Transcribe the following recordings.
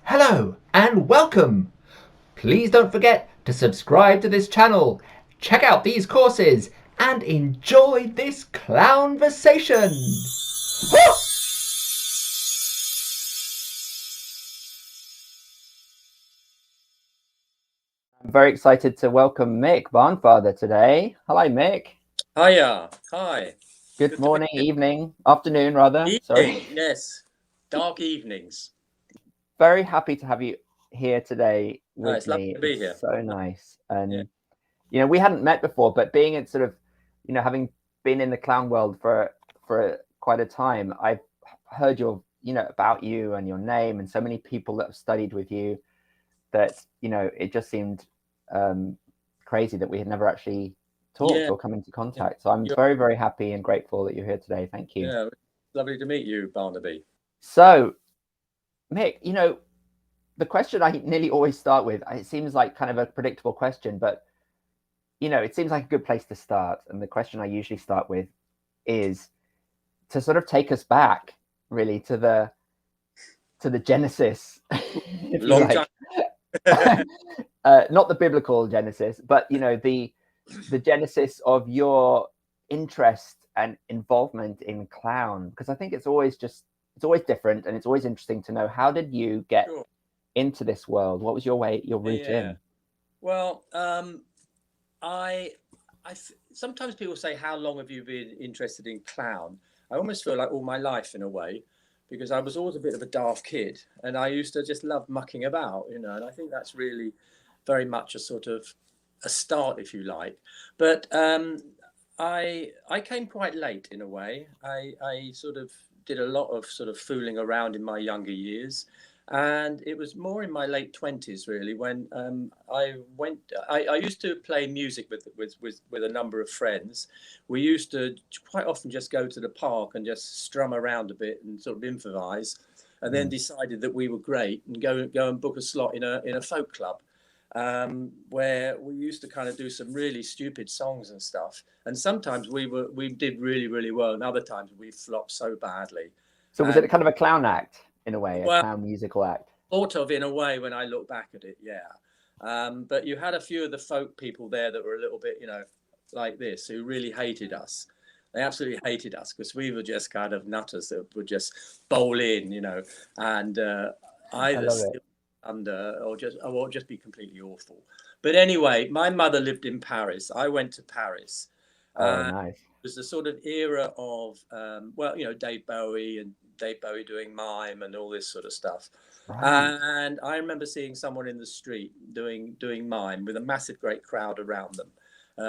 Hello and welcome! Please don't forget to subscribe to this channel, check out these courses, and enjoy this clown-versation! I'm very excited to welcome Mick Barnfather today. Hello, Mick. Hiya. Hi. Good morning, evening, afternoon, rather. Evening. Sorry. Yes. Dark evenings. Very happy to have you here today with It's me. lovely to be here. So nice. And, we hadn't met before, but being in sort of, having been in the clown world for quite a time, I've heard about you and your name and so many people that have studied with you that, it just seemed crazy that we had never actually talked or come into contact. So I'm very, very happy and grateful that you're here today. Thank you. Yeah, lovely to meet you, Barnaby. So, Mick, the question I nearly always start with, it seems like kind of a predictable question, but, it seems like a good place to start. And the question I usually start with is to sort of take us back, really, to the genesis, if Long you like. Not the biblical Genesis, but the genesis of your interest and involvement in clown, because I think it's always different, and it's always interesting to know, how did you get into this world? What was your route in? Well, I sometimes people say, how long have you been interested in clown? I almost feel like all my life, in a way, because I was always a bit of a daft kid, and I used to just love mucking about, and I think that's really very much a sort of a start, if you like. But I came quite late, in a way. I sort of did a lot of sort of fooling around in my younger years. And it was more in my late 20s, really, when I used to play music with a number of friends. We used to quite often just go to the park and just strum around a bit and sort of improvise, and then decided that we were great and go and book a slot in a folk club, where we used to kind of do some really stupid songs and stuff. And sometimes we did really, really well, and other times we flopped so badly. So was it kind of a clown act, in a way, a clown musical act? Sort of, in a way, when I look back at it, yeah. But you had a few of the folk people there that were a little bit, like this, who really hated us. They absolutely hated us, because we were just kind of nutters that would just bowl in, and either under or just be completely awful. But anyway, my mother lived in Paris. I went to Paris. Oh, nice. It was the sort of era of Dave Bowie doing mime and all this sort of stuff. Right. And I remember seeing someone in the street doing mime with a massive great crowd around them,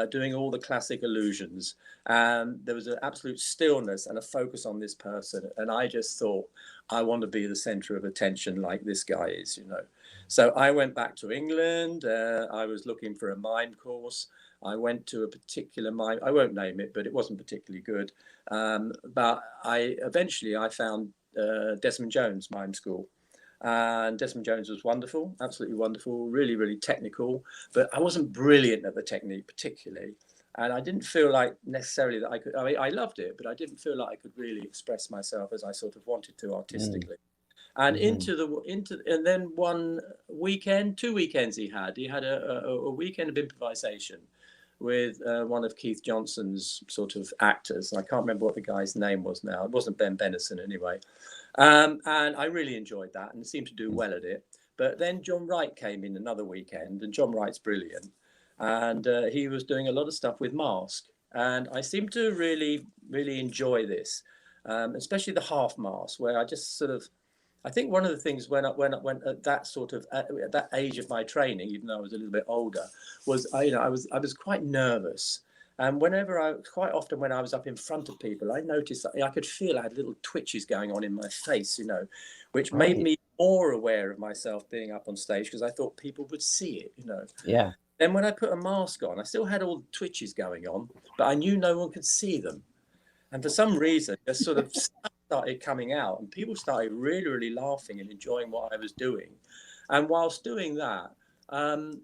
doing all the classic illusions. And there was an absolute stillness and a focus on this person. And I just thought, I want to be the center of attention like this guy is, So I went back to England. I was looking for a mime course. I went to a particular mime. I won't name it, but it wasn't particularly good. But eventually I found Desmond Jones Mime School. And Desmond Jones was wonderful, absolutely wonderful, really, really technical. But I wasn't brilliant at the technique particularly. And I didn't feel like necessarily that I could, I loved it, but I didn't feel like I could really express myself as I sort of wanted to artistically. And and then one weekend, 2 weekends he had a weekend of improvisation with one of Keith Johnson's sort of actors. I can't remember what the guy's name was now. It wasn't Ben Benison anyway. And I really enjoyed that and seemed to do well at it. But then John Wright came in another weekend, and John Wright's brilliant. And he was doing a lot of stuff with mask. And I seemed to really, really enjoy this, especially the half mask, where I just sort of, I think one of the things when at that sort of at that age of my training, even though I was a little bit older, was I was quite nervous. And quite often when I was up in front of people, I noticed that I could feel I had little twitches going on in my face, which made me more aware of myself being up on stage, because I thought people would see it, Yeah. Then when I put a mask on, I still had all the twitches going on, but I knew no one could see them. And for some reason, just sort of stuff started coming out, and people started really, really laughing and enjoying what I was doing. And whilst doing that,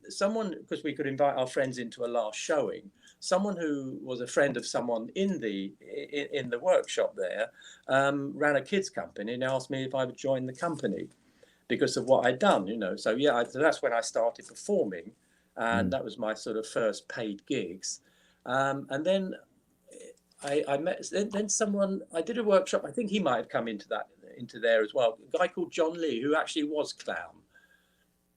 someone, because we could invite our friends into a last showing, someone who was a friend of someone in the workshop there ran a kids company and asked me if I would join the company. because of what I'd done, you know. So yeah, so that's when I started performing, and that was my sort of first paid gigs. And then I met then someone. I did a workshop. I think he might have come into there as well. A guy called John Lee, who actually was clown.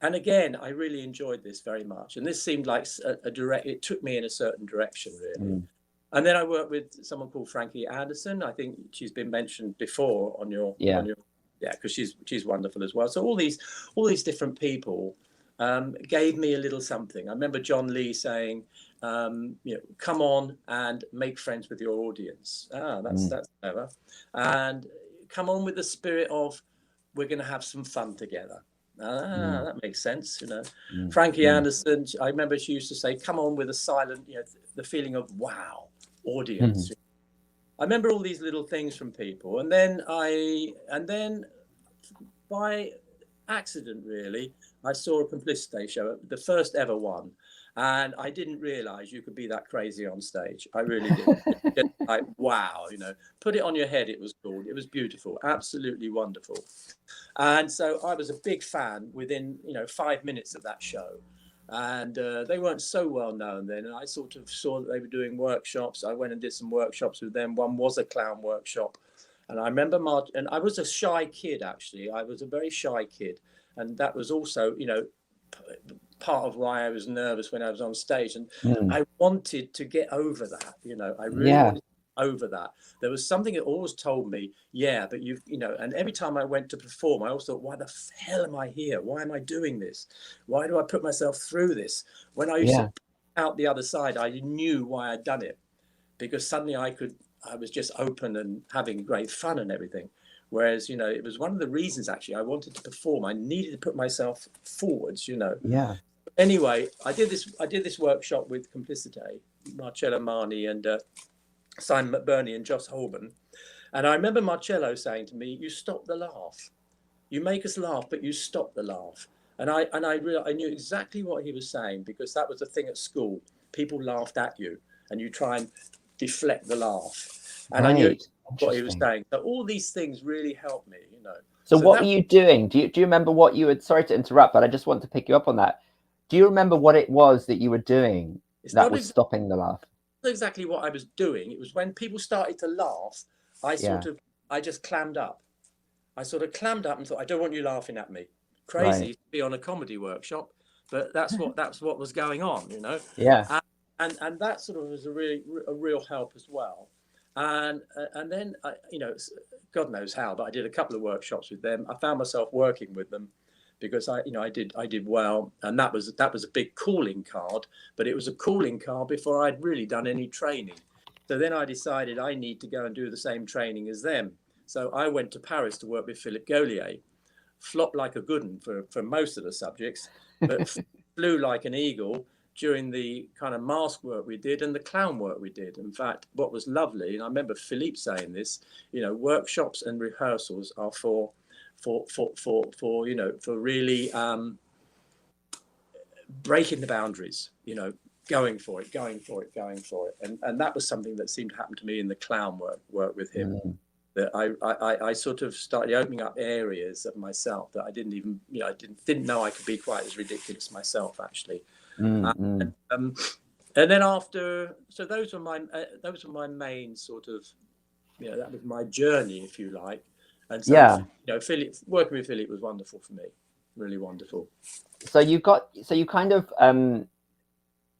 And again, I really enjoyed this very much. And this seemed like a direct. It took me in a certain direction, really. And then I worked with someone called Frankie Anderson. I think she's been mentioned before on your because she's wonderful as well. So all these different people gave me a little something. I remember John Lee saying, you know, come on and make friends with your audience. That's clever. And come on with the spirit of, we're going to have some fun together. That makes sense, you know. Frankie Anderson, I remember she used to say, come on with a silent, you know, the feeling of wow, audience. I remember all these little things from people. And then by accident, really, I saw a Complicité show, the first ever one. And I didn't realize you could be that crazy on stage. I really didn't. Just like, wow, you know, put it on your head. It was called. It was beautiful, absolutely wonderful. And so I was a big fan within, you know, 5 minutes of that show. And they weren't so well known then. And I sort of saw that they were doing workshops. I went and did some workshops with them. One was a clown workshop. And I remember and I was a shy kid, actually. I was a very shy kid. And that was also, you know, part of why I was nervous when I was on stage. And I wanted to get over that, you know. I really wanted to get over that. There was something that always told me, yeah, but you know, and every time I went to perform, I always thought, why the hell am I here? Why am I doing this? Why do I put myself through this? When I used to out the other side, I knew why I'd done it, because suddenly I was just open and having great fun and everything. Whereas, you know, it was one of the reasons, actually, I wanted to perform. I needed to put myself forwards, you know. Yeah. Anyway, I did this workshop with Complicité, Marcello Marni and Simon McBurney and Joss Holborn. And I remember Marcello saying to me, you stop the laugh. You make us laugh, but you stop the laugh. And I knew exactly what he was saying, because that was the thing at school. People laughed at you and you try and deflect the laugh. And I knew what he was saying. So all these things really helped me, you know. So what were you doing? Do you remember what you would, sorry to interrupt, but I just want to pick you up on that. Do you remember what it was that you were doing that was stopping the laugh? Not exactly what I was doing. It was when people started to laugh, I just clammed up. I sort of clammed up and thought, I don't want you laughing at me. Crazy to be on a comedy workshop, but that's what was going on, you know. Yeah. And that sort of was a real help as well. And then you know, God knows how, but I did a couple of workshops with them. I found myself working with them because I did well, and that was a big calling card. But it was a calling card before I'd really done any training. So then I decided I need to go and do the same training as them. So I went to Paris to work with Philipe Gaulier. Flopped like a good one for most of the subjects, but flew like an eagle during the kind of mask work we did and the clown work we did. In fact, what was lovely, and I remember Philippe saying this, you know, workshops and rehearsals are for you know, for really breaking the boundaries, you know, going for it. And that was something that seemed to happen to me in the clown work with him. That I sort of started opening up areas of myself that I didn't even, you know, I didn't know I could be quite as ridiculous myself, actually. And then after, so those were my main sort of, you know, that was my journey, if you like. And so, you know, working with Philippe was wonderful for me, really wonderful. So you kind of,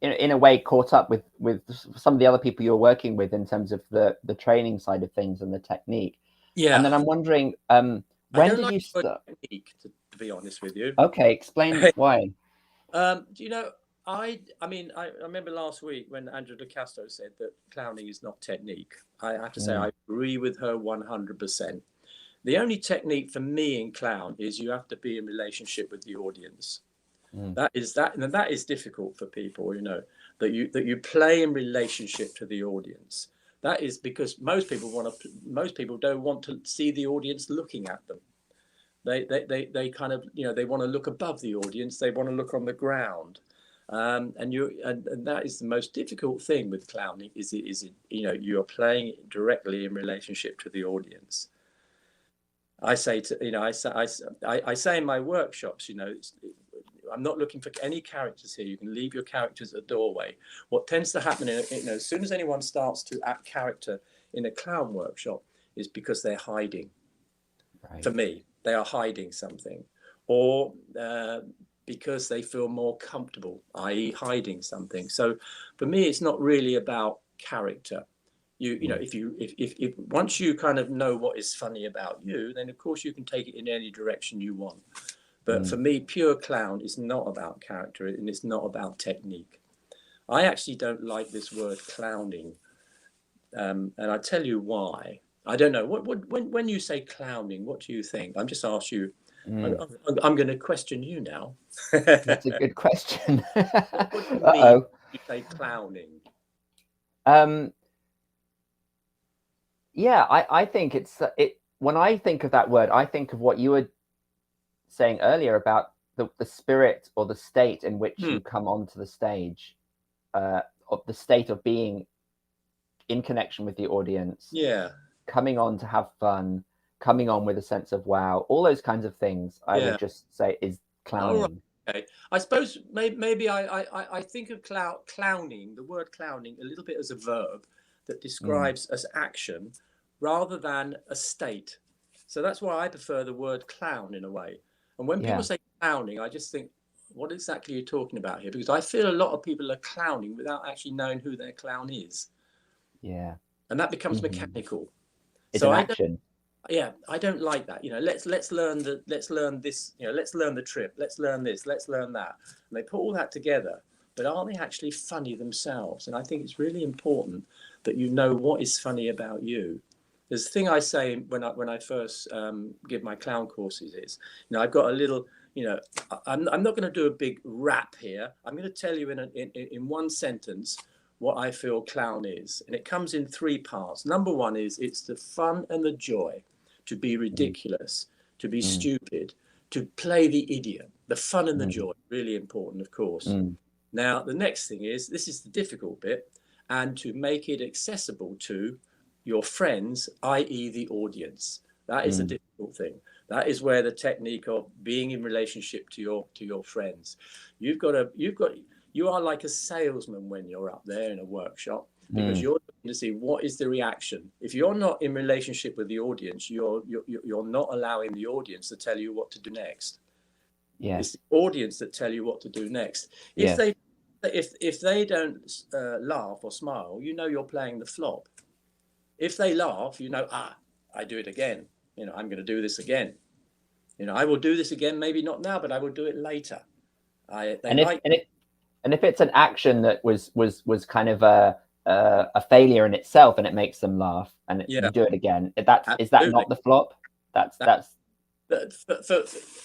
in a way, caught up with some of the other people you're working with in terms of the training side of things and the technique. Yeah. And then I'm wondering, when did you start? Technique, to be honest with you. Okay, explain why. Do you know, I mean, I remember last week when Andrea De Castro said that clowning is not technique. I have to say I agree with her 100%. The only technique for me in clown is you have to be in relationship with the audience. That is difficult for people, you know, that you play in relationship to the audience. That is because most people don't want to see the audience looking at them. They kind of, you know, they want to look above the audience. They want to look on the ground. And that is the most difficult thing with clowning is you know, you are playing directly in relationship to the audience. I say to, I say in my workshops, I'm not looking for any characters here. You can leave your characters at the doorway. What tends to happen, as soon as anyone starts to act character in a clown workshop, is because they're hiding. Right. For me, they are hiding something, or because they feel more comfortable, i.e., hiding something. So, for me, it's not really about character. If once you kind of know what is funny about you, then of course you can take it in any direction you want. But for me, pure clown is not about character, and it's not about technique. I actually don't like this word clowning, and I tell you why. I don't know. When you say clowning, what do you think? I'm just asked you. I'm going to question you now. That's a good question. What do you mean when you say clowning? Yeah, I think it. When I think of that word, I think of what you were saying earlier about the spirit or the state in which you come onto the stage, of the state of being in connection with the audience. Yeah. Coming on to have fun, coming on with a sense of wow, all those kinds of things. I would just say is clowning. Oh, right. Okay. I suppose maybe I think of clowning, the word clowning, a little bit as a verb that describes as action rather than a state. So that's why I prefer the word clown in a way. And when people say clowning, I just think, what exactly are you talking about here? Because I feel a lot of people are clowning without actually knowing who their clown is. Yeah. And that becomes mechanical. It's an action. I don't like that. Let's learn this, let's learn the trip, let's learn this, let's learn that. And they put all that together, but are they actually funny themselves? And I think it's really important that you know what is funny about you. There's a thing I say when I first give my clown courses is, I've got a little, I'm not going to do a big rap here. I'm going to tell you in one sentence what I feel clown is. And it comes in 3 parts. Number 1 is it's the fun and the joy to be ridiculous, to be stupid, to play the idiot, the fun and the joy, really important, of course. Now, the next thing is, this is the difficult bit, and to make it accessible to your friends, i.e. the audience. That is a difficult thing. That is where the technique of being in relationship to your friends. You are like a salesman when you're up there in a workshop, because you're looking to see what is the reaction. If you're not in relationship with the audience, you're not allowing the audience to tell you what to do next. Yeah. It's the audience that tell you what to do next. If they don't laugh or smile, you're playing the flop. If they laugh, I do it again. I'm going to do this again. I will do this again. Maybe not now, but I will do it later. And if it's an action that was kind of a failure in itself, and it makes them laugh, and you do it again, is that not the flop? That's.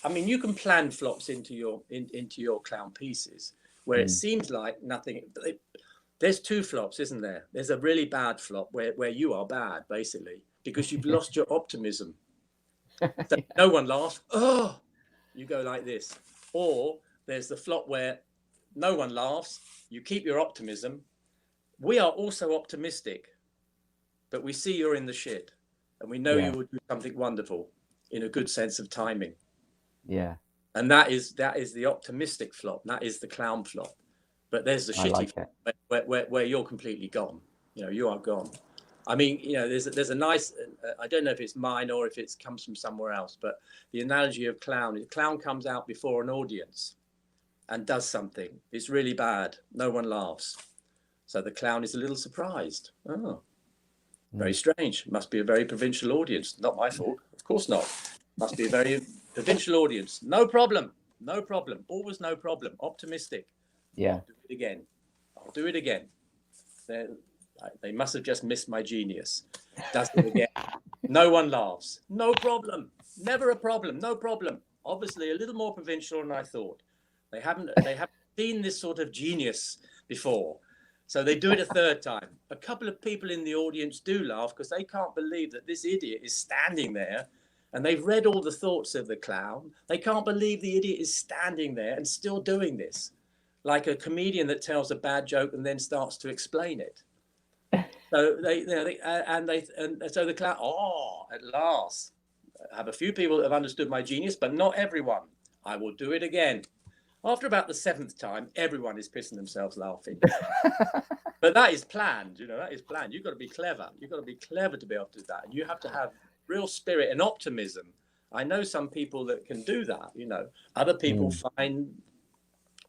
I mean, you can plan flops into your clown pieces where it seems like nothing. There's 2 flops, isn't there? There's a really bad flop where you are bad, basically, because you've lost your optimism. So no one laughs. Oh, you go like this. Or there's the flop where no one laughs. You keep your optimism. We are also optimistic, but we see you're in the shit, and we know you will do something wonderful in a good sense of timing. Yeah. And that is the optimistic flop. That is the clown flop. But there's the shitty flop where you're completely gone. You are gone. I mean, there's a nice, I don't know if it's mine or if it comes from somewhere else, but the analogy of clown comes out before an audience and does something. It's really bad. No one laughs. So the clown is a little surprised. Oh, very strange. Must be a very provincial audience. Not my fault. Of course not. Must be a very provincial audience. No problem. No problem. Always no problem. Optimistic. Yeah. I'll do it again. I'll do it again. They must have just missed my genius. Does it again. No one laughs. No problem. Never a problem. No problem. Obviously a little more provincial than I thought. They haven't seen this sort of genius before. So they do it a 3rd time. A couple of people in the audience do laugh because they can't believe that this idiot is standing there, and they've read all the thoughts of the clown. They can't believe the idiot is standing there and still doing this, like a comedian that tells a bad joke and then starts to explain it. So so the clown, at last, have a few people that have understood my genius, but not everyone. I will do it again. After about the 7th time, everyone is pissing themselves laughing. But that is planned, you know, that is planned. You've got to be clever. You've got to be clever to be able to do that. And you have to have real spirit and optimism. I know some people that can do that, you know. Other people find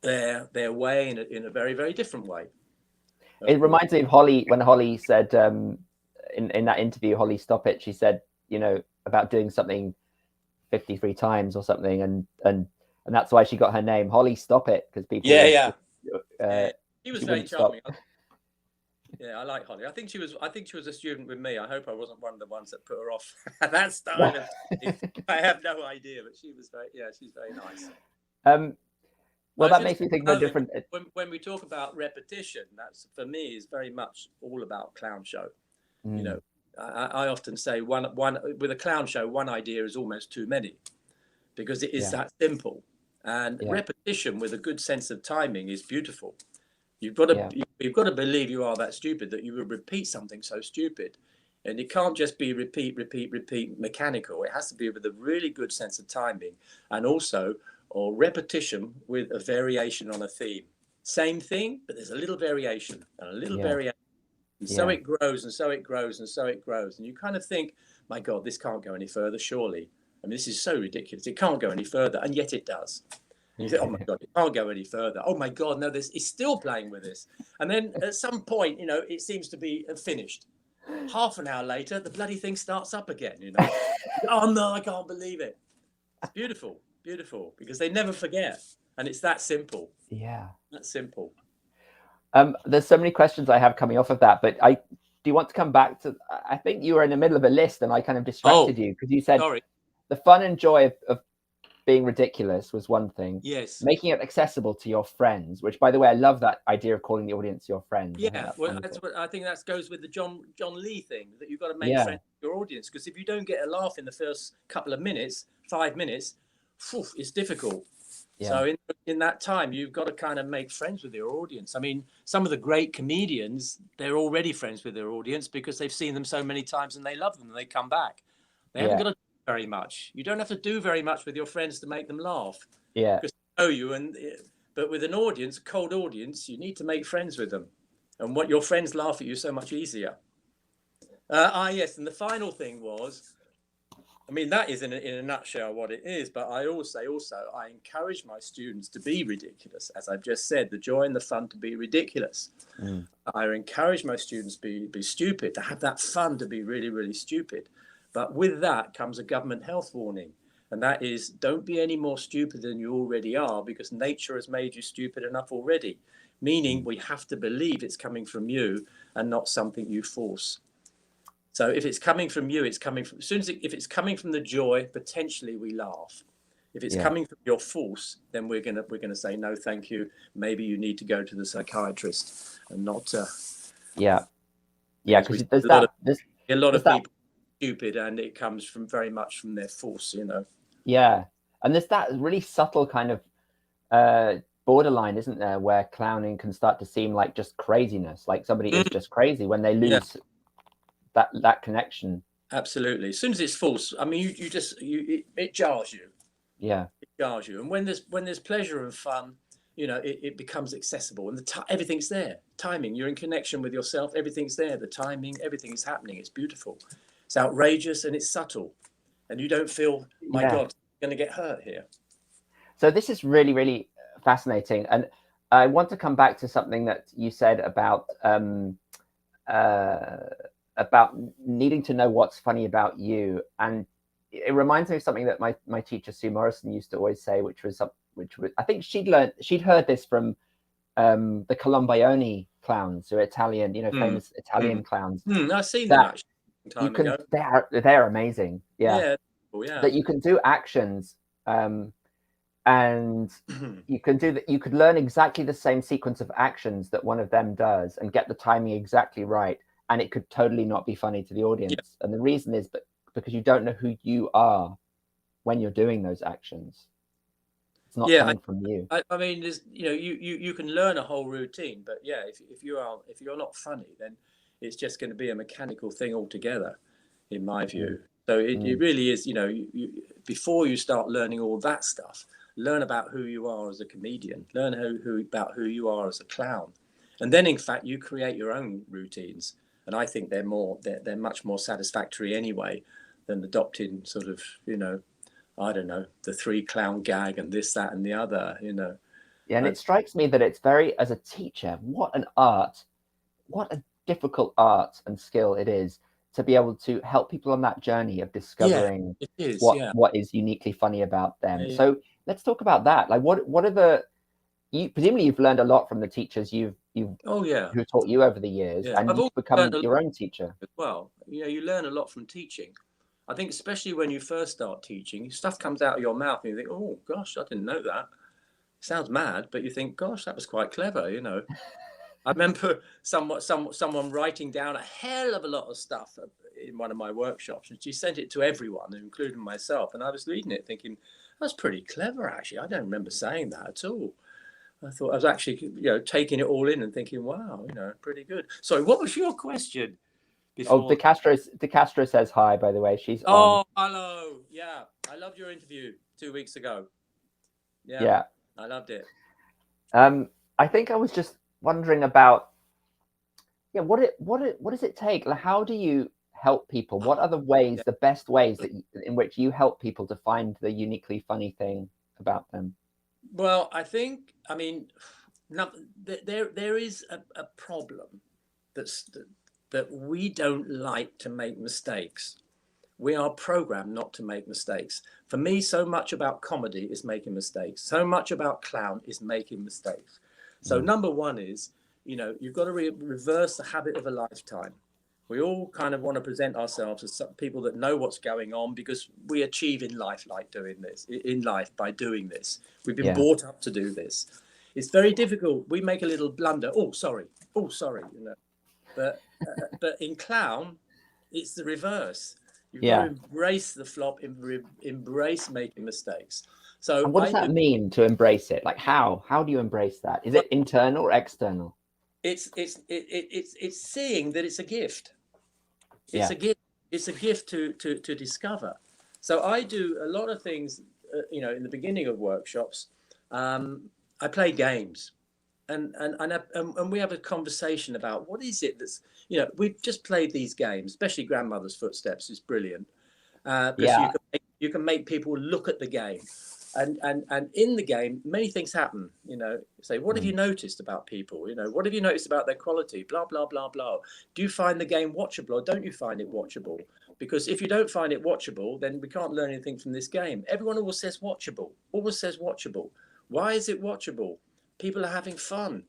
their way in a very, very different way. It reminds me of Holly, when Holly said in that interview, Holly Stoppett, she said, you know, about doing something 53 times or something, and that's why she got her name, Holly Stoppett, because people she was very charming. Yeah, I like Holly. I think she was a student with me. I hope I wasn't one of the ones that put her off that style. I have no idea, but she was she's very nice. Well, that makes me think of a different. When we talk about repetition, that's for me is very much all about clown show. You know, I often say one with a clown show, one idea is almost too many, because it is that simple. And repetition with a good sense of timing is beautiful. You've got to believe you are that stupid that you would repeat something so stupid, and it can't just be repeat mechanical. It has to be with a really good sense of timing, and also or repetition with a variation on a theme. Same thing, but there's a little variation and a little variation. And so it grows and so it grows and so it grows. And you kind of think, my God, this can't go any further, surely. I mean, this is so ridiculous. It can't go any further. And yet it does. And you think, oh my God, it can't go any further. Oh my God, no, it's still playing with this. And then at some point, you know, it seems to be finished. Half an hour later, the bloody thing starts up again, you know. Oh no, I can't believe it. It's beautiful. Beautiful, because they never forget, and it's that simple. Yeah, that's simple. There's so many questions I have coming off of that, but do you want to come back to? I think you were in the middle of a list, and I kind of distracted you because you said the fun and joy of being ridiculous was one thing. Yes, making it accessible to your friends, which, by the way, I love that idea of calling the audience your friends. Yeah, I think that goes with the John Lee thing, that you've got to make friends with your audience, because if you don't get a laugh in the first couple of minutes, 5 minutes. It's difficult. So in that time, you've got to kind of make friends with your audience. I mean, some of the great comedians, they're already friends with their audience because they've seen them so many times and they love them and they come back. They haven't got to do very much. You don't have to do very much with your friends to make them laugh. Yeah. Because they know you, but with an audience, a cold audience, you need to make friends with them. And what your friends laugh at you so much easier. Yes, and the final thing was, I mean, that is in a nutshell what it is, but I also encourage my students to be ridiculous. As I've just said, the joy and the fun to be ridiculous. I encourage my students to be stupid, to have that fun, to be really, really stupid. But with that comes a government health warning. And that is, don't be any more stupid than you already are, because nature has made you stupid enough already. Meaning we have to believe it's coming from you and not something you force. So if it's coming from you, it's coming from, if it's coming from the joy, potentially we laugh. If it's coming from your force, then we're gonna say no, thank you. Maybe you need to go to the psychiatrist and not. Because there's a lot of people stupid, and it comes from very much from their force, you know. Yeah, and there's that really subtle kind of borderline, isn't there, where clowning can start to seem like just craziness, like somebody is just crazy when they lose. That connection. Absolutely. As soon as it's false, I mean, it jars you. Yeah. It jars you. And when there's pleasure and fun, you know, it becomes accessible, and everything's there. Timing, you're in connection with yourself. Everything's there. The timing, everything is happening. It's beautiful. It's outrageous and it's subtle, and you don't feel, my God, I'm going to get hurt here. So this is really, really fascinating, and I want to come back to something that you said about needing to know what's funny about you. And it reminds me of something that my teacher Sue Morrison used to always say, which was I think she'd heard this from the Colombione clowns, who are Italian, you know, famous Italian clowns. I've seen them actually time ago. They're amazing. That you can do actions and you can do that. You could learn exactly the same sequence of actions that one of them does and get the timing exactly right, and it could totally not be funny to the audience. And the reason is because you don't know who you are when you're doing those actions. It's not coming from you. I mean, there's, you know, you can learn a whole routine, but if you're not funny, then it's just going to be a mechanical thing altogether, in my view. So it really is, before you start learning all that stuff, learn about who you are as a comedian, learn about who you are as a clown. And then, in fact, you create your own routines. And I think they're much more satisfactory anyway than adopting sort of, I don't know, the 3 clown gag and this, that, and the other, Yeah, and it strikes me that it's very, as a teacher, what a difficult art and skill it is to be able to help people on that journey of discovering what is uniquely funny about them. Yeah. So let's talk about that. Like, what are presumably you've learned a lot from the teachers who taught you over the years, and you've become your own teacher as well. You learn a lot from teaching. I think especially when you first start teaching, stuff comes out of your mouth and you think, oh gosh, I didn't know that. Sounds mad, but you think, gosh, that was quite clever, I remember someone writing down a hell of a lot of stuff in one of my workshops, and she sent it to everyone, including myself. And I was reading it thinking, that's pretty clever, actually. I don't remember saying that at all. I thought I was actually, taking it all in and thinking, wow, pretty good. Sorry, what was your question? Oh, De Castro says hi, by the way. She's on. Oh, hello. Yeah, I loved your interview 2 weeks ago. Yeah, I loved it. I think I was just wondering about, what does it take? Like, how do you help people? What are the ways, the best ways in which you help people to find the uniquely funny thing about them? Well, there is a problem that we don't like to make mistakes. We are programmed not to make mistakes. For me, so much about comedy is making mistakes. So much about clown is making mistakes. So number one is, you've got to reverse the habit of a lifetime. We all kind of want to present ourselves as people that know what's going on because we achieve in life by doing this. We've been brought up to do this. It's very difficult. We make a little blunder. Oh, sorry. But in clown, it's the reverse. You've got to embrace the flop, embrace making mistakes. So and what does that mean to embrace it? Like, how do you embrace that? Is it internal or external? It's seeing that it's a gift. It's a gift. It's a gift to discover. So I do a lot of things, in the beginning of workshops. I play games, and we have a conversation about what is it that's, we've just played these games, especially Grandmother's Footsteps is brilliant, because you can make people look at the game, and in the game many things happen. Say, what have you noticed about people? What have you noticed about their quality? Blah blah blah blah. Do you find the game watchable or don't you find it watchable? Because if you don't find it watchable, then we can't learn anything from this game. Everyone always says watchable. Why is it watchable? People are having fun.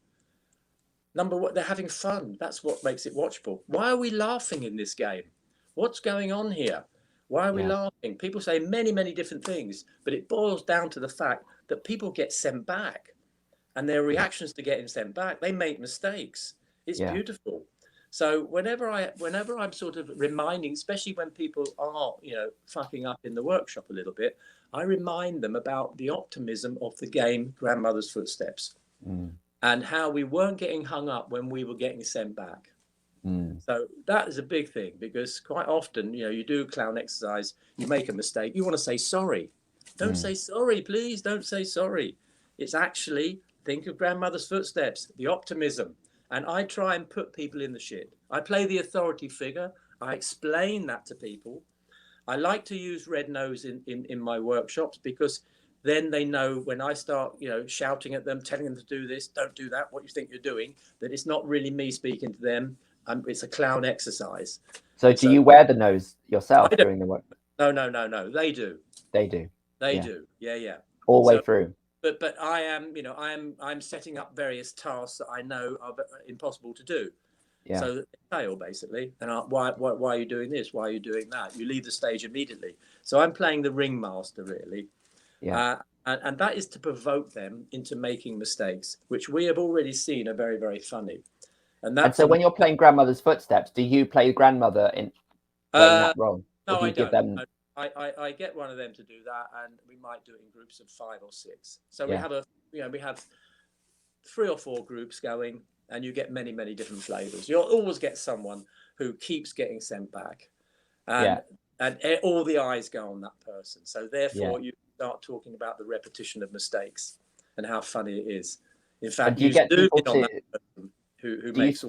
They're having fun. That's what makes it watchable. Why are we laughing in this game? What's going on here? Why are we laughing? People say many, many different things, but it boils down to the fact that people get sent back, and their reactions to getting sent back, they make mistakes. It's beautiful. So whenever I'm sort of reminding, especially when people are, fucking up in the workshop a little bit, I remind them about the optimism of the game Grandmother's Footsteps, and how we weren't getting hung up when we were getting sent back. So that is a big thing, because quite often, you do clown exercise, you make a mistake, you want to say sorry. Don't say sorry, please. Don't say sorry. It's actually, think of Grandmother's Footsteps, the optimism. And I try and put people in the shit. I play the authority figure. I explain that to people. I like to use red nose in my workshops, because then they know when I start, shouting at them, telling them to do this, don't do that, what you think you're doing, that it's not really me speaking to them. It's a clown exercise. So do you wear the nose yourself during the work? No. They do. They do. They do. Yeah. All the way through. But I am, I'm setting up various tasks that I know are impossible to do. Yeah. So they fail, basically. And why are you doing this? Why are you doing that? You leave the stage immediately. So I'm playing the ringmaster, really. Yeah. And that is to provoke them into making mistakes, which we have already seen are very, very funny. And so when you're playing Grandmother's Footsteps, do you play grandmother in playing that role? No, I don't. I get one of them to do that, and we might do it in groups of 5 or 6. So we have we have 3 or 4 groups going, and you get many, many different flavors. You'll always get someone who keeps getting sent back. And and all the eyes go on that person. So therefore, you start talking about the repetition of mistakes and how funny it is. In fact, do you get people on to that person who do makes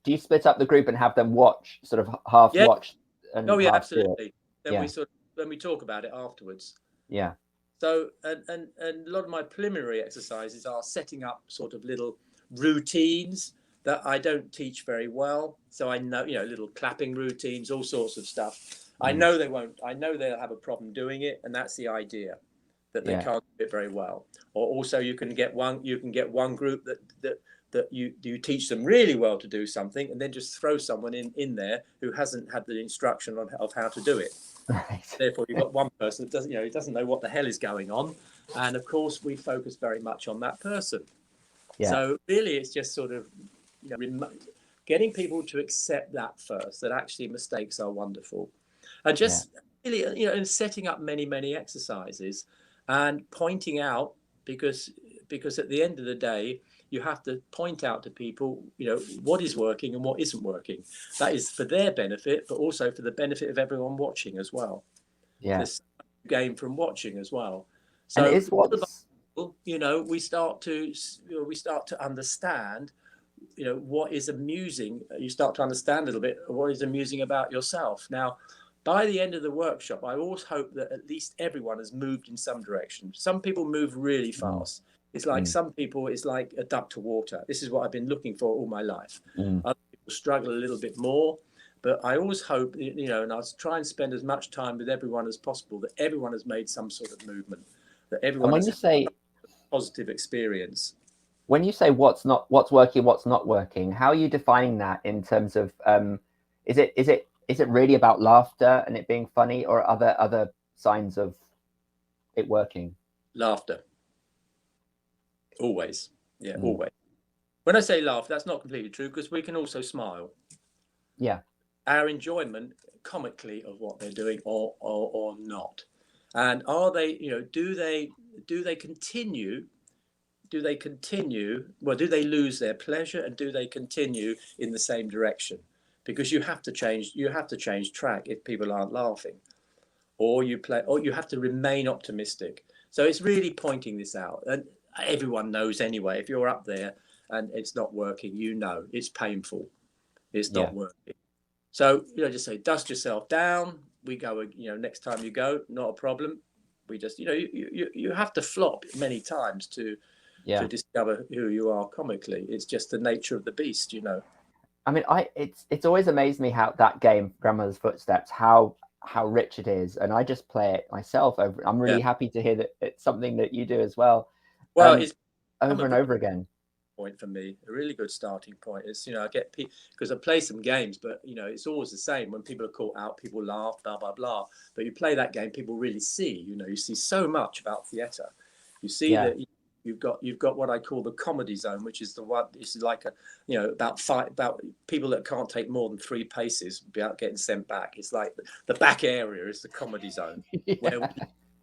you split up the group and have them watch, sort of half watch and oh yeah, half absolutely. Then Yeah. then we talk about it afterwards. Yeah. So and a lot of my preliminary exercises are setting up sort of little routines that I don't teach very well. So I know, little clapping routines, all sorts of stuff. I know they won't. I know they'll have a problem doing it, and that's the idea, that they can't do it very well. Or also you can get one group that you teach them really well to do something, and then just throw someone in there who hasn't had the instruction of how to do it. Right. Therefore, you've got one person that doesn't know what the hell is going on, and of course we focus very much on that person. Yeah. So really, it's just sort of getting people to accept that first, that actually mistakes are wonderful, and just really, and setting up many exercises and pointing out, because at the end of the day, you have to point out to people, what is working and what isn't working. That is for their benefit, but also for the benefit of everyone watching as well. Yeah. There's gain from watching as well. So So is what's we start to understand, what is amusing. You start to understand a little bit what is amusing about yourself. Now, by the end of the workshop, I always hope that at least everyone has moved in some direction. Some people move really fast. It's like some people, it's like a duck to water. This is what I've been looking for all my life. Other people struggle a little bit more, but I always hope, and I try and spend as much time with everyone as possible, that everyone has made some sort of movement, that everyone has had a positive experience. When you say what's working, what's not working, how are you defining that in terms of, is it really about laughter and it being funny, or other signs of it working? Laughter. Always. Yeah, always. When I say laugh, that's not completely true, because we can also smile. Yeah. Our enjoyment comically of what they're doing or not. And are they, do they continue? Do they lose their pleasure, and do they continue in the same direction? Because you have to change track if people aren't laughing, or you have to remain optimistic. So it's really pointing this out, and everyone knows anyway. If you're up there and it's not working, it's painful. It's not working. So just say, dust yourself down. We go, next time you go, not a problem. We just, you have to flop many times to discover who you are comically. It's just the nature of the beast, I mean, it's always amazed me how that game, Grandmother's Footsteps, how rich it is, and I just play it myself over. I'm really happy to hear that it's something that you do as well. Well, it's over and over again. Point for me, a really good starting point is, I get people, because I play some games, but it's always the same. When people are caught out, people laugh, blah blah blah. But you play that game, people really see. You see so much about theatre. You see that. You've got what I call the comedy zone, which is the one. It's like about people that can't take more than 3 paces without getting sent back. It's like the back area is the comedy zone, where we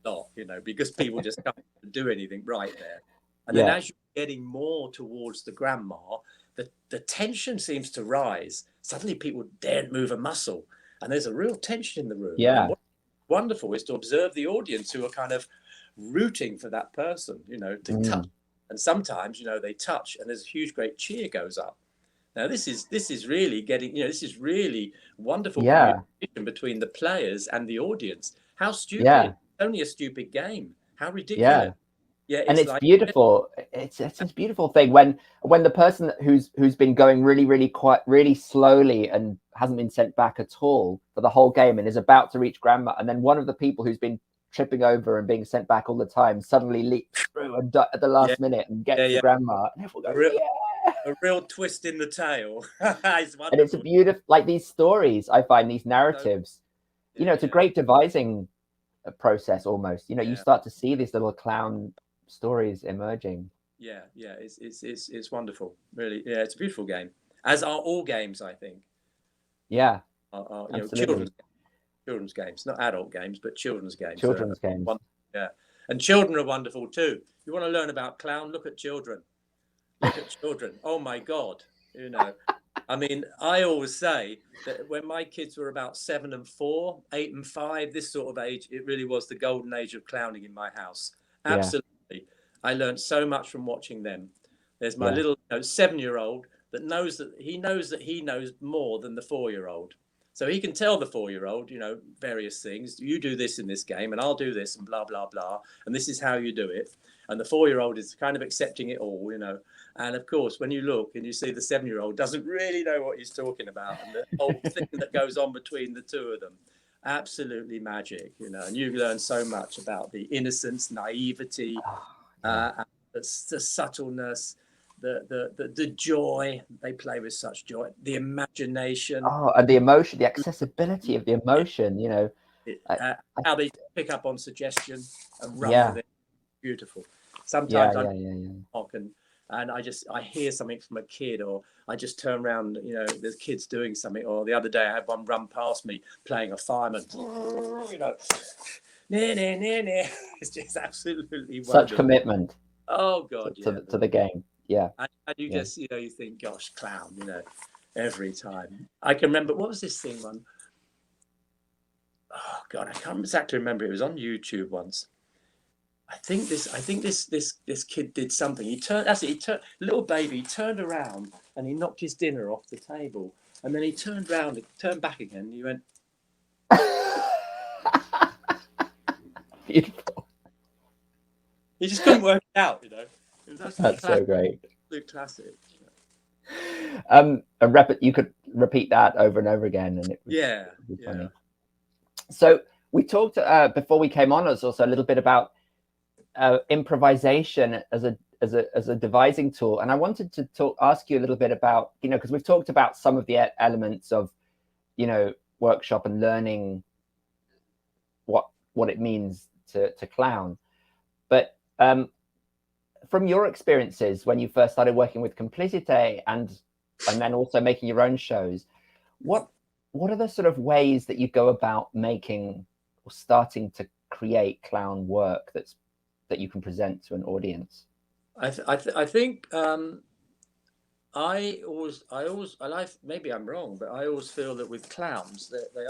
laugh, because people just can't do anything right there. And then as you're getting more towards the grandma, the tension seems to rise. Suddenly people daren't move a muscle, and there's a real tension in the room. Yeah. And what's wonderful is to observe the audience, who are kind of rooting for that person, to touch. And sometimes, they touch, and there's a huge, great cheer goes up. Now, this is really getting, this is really wonderful communication between the players and the audience. How stupid! It's only a stupid game. How ridiculous! Yeah, and it's like beautiful. It's this beautiful thing when the person who's been going really slowly and hasn't been sent back at all for the whole game and is about to reach grandma, and then one of the people who's been tripping over and being sent back all the time suddenly leaps through and at the last minute and gets to grandma, and everyone goes, a real twist in the tail. And it's a beautiful, like these stories, I find these narratives, it's a great devising process almost. You start to see these little clown stories emerging. It's wonderful, really. It's a beautiful game, as are all games, I think. Children's games, not adult games, but children's games. Games. And children are wonderful too. You want to learn about clown? Look at children. Oh my God, I mean, I always say that when my kids were about 7 and 4, 8 and 5, this sort of age, it really was the golden age of clowning in my house. Absolutely. I learned so much from watching them. There's my little 7-year-old that knows that he knows more than the 4-year-old. So he can tell the 4-year-old, various things. You do this in this game and I'll do this and blah, blah, blah. And this is how you do it. And the 4-year-old is kind of accepting it all, And of course, when you look and you see the 7-year-old doesn't really know what he's talking about, and the whole thing that goes on between the two of them, absolutely magic, And you learn so much about the innocence, naivety, the subtleness, the joy. They play with such joy, the imagination. Oh, and the emotion, the accessibility of the emotion, how they pick up on suggestion and run with it. Beautiful. Sometimes and I hear something from a kid, or I just turn around, there's kids doing something, or the other day I had one run past me playing a fireman, it's just absolutely wonderful. Such commitment. Oh God, to the game. Yeah. And you just, you think, gosh, clown, every time. I can remember, what was this thing one? Oh God, I can't exactly remember. It was on YouTube once. I think this kid did something. Little baby turned around and he knocked his dinner off the table, and then he turned around and turned back again. And he went. Beautiful. He just couldn't work it out, That's so great. The classic. You could repeat that over and over again, and it would be funny. So we talked before we came on. Us also a little bit about improvisation as a devising tool, and I wanted to ask you a little bit about, because we've talked about some of the elements of workshop and learning what it means to clown, but from your experiences when you first started working with Complicité and then also making your own shows, what are the sort of ways that you go about making or starting to create clown work that you can present to an audience? I think I always maybe I'm wrong, but I always feel that with clowns that they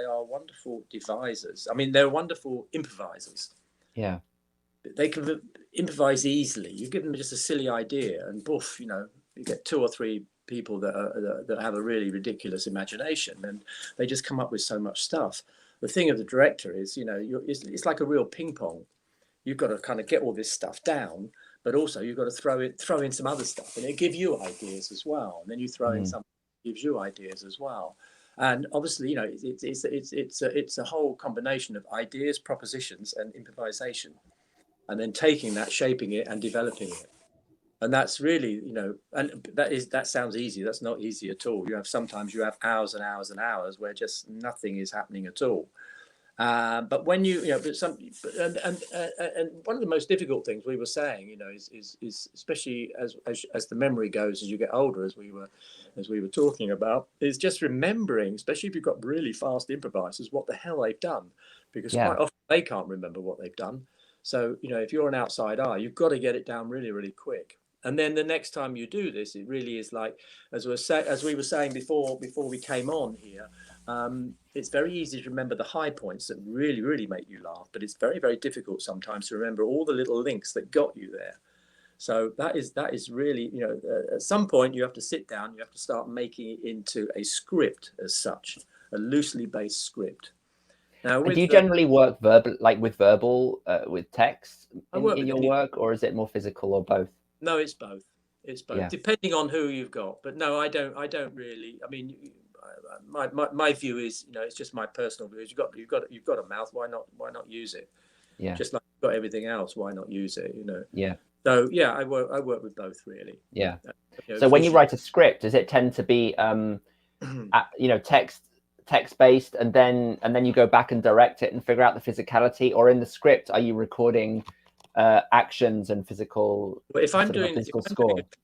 are wonderful devisers. I mean, they're wonderful improvisers. Yeah, they can improvise easily. You give them just a silly idea, and poof, you get 2 or 3 people that have a really ridiculous imagination, and they just come up with so much stuff. The thing of the director is, it's like a real ping pong. You've got to kind of get all this stuff down, but also you've got to throw in some other stuff, and it give you ideas as well. And then you throw in something that gives you ideas as well. And obviously, it's a whole combination of ideas, propositions, and improvisation, and then taking that, shaping it, and developing it. And that's really, and that sounds easy. That's not easy at all. Sometimes you have hours and hours and hours where just nothing is happening at all. But when and one of the most difficult things we were saying, is especially as the memory goes as you get older, as we were talking about, is just remembering, especially if you've got really fast improvisers, what the hell they've done, because quite often they can't remember what they've done. So if you're an outside eye, you've got to get it down really, really quick. And then the next time you do this, it really is like, as we were saying before we came on here. It's very easy to remember the high points that really, really make you laugh, but it's very, very difficult sometimes to remember all the little links that got you there. So that is really, at some point you have to sit down, you have to start making it into a script as such, a loosely based script. Now, do you generally work with text in your work, or is it more physical, or both? No, it's both. It's both, depending on who you've got. But no, I don't really. I mean, my view is, it's just my personal view. You've got a mouth. Why not use it? Yeah. Just like you've got everything else. Why not use it? Yeah. So yeah, I work with both really. Yeah. So when you write a script, does it tend to be text based, and then you go back and direct it and figure out the physicality, or in the script are you recording actions and physical? Well, if I'm doing a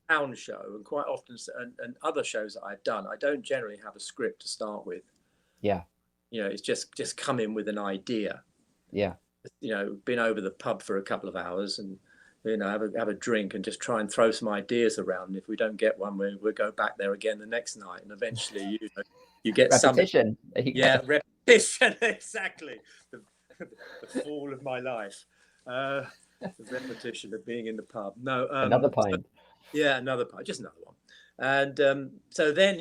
clown show, and quite often, and other shows that I've done, I don't generally have a script to start with. Yeah. It's just come in with an idea. Yeah. Been over the pub for a couple of hours, and have a drink and just try and throw some ideas around. And if we don't get one, we'll go back there again the next night, and eventually you get repetition. Yeah, repetition. Exactly. The fall of my life. The repetition of being in the pub. No, another pint. Yeah, another pint, just another one. And so then,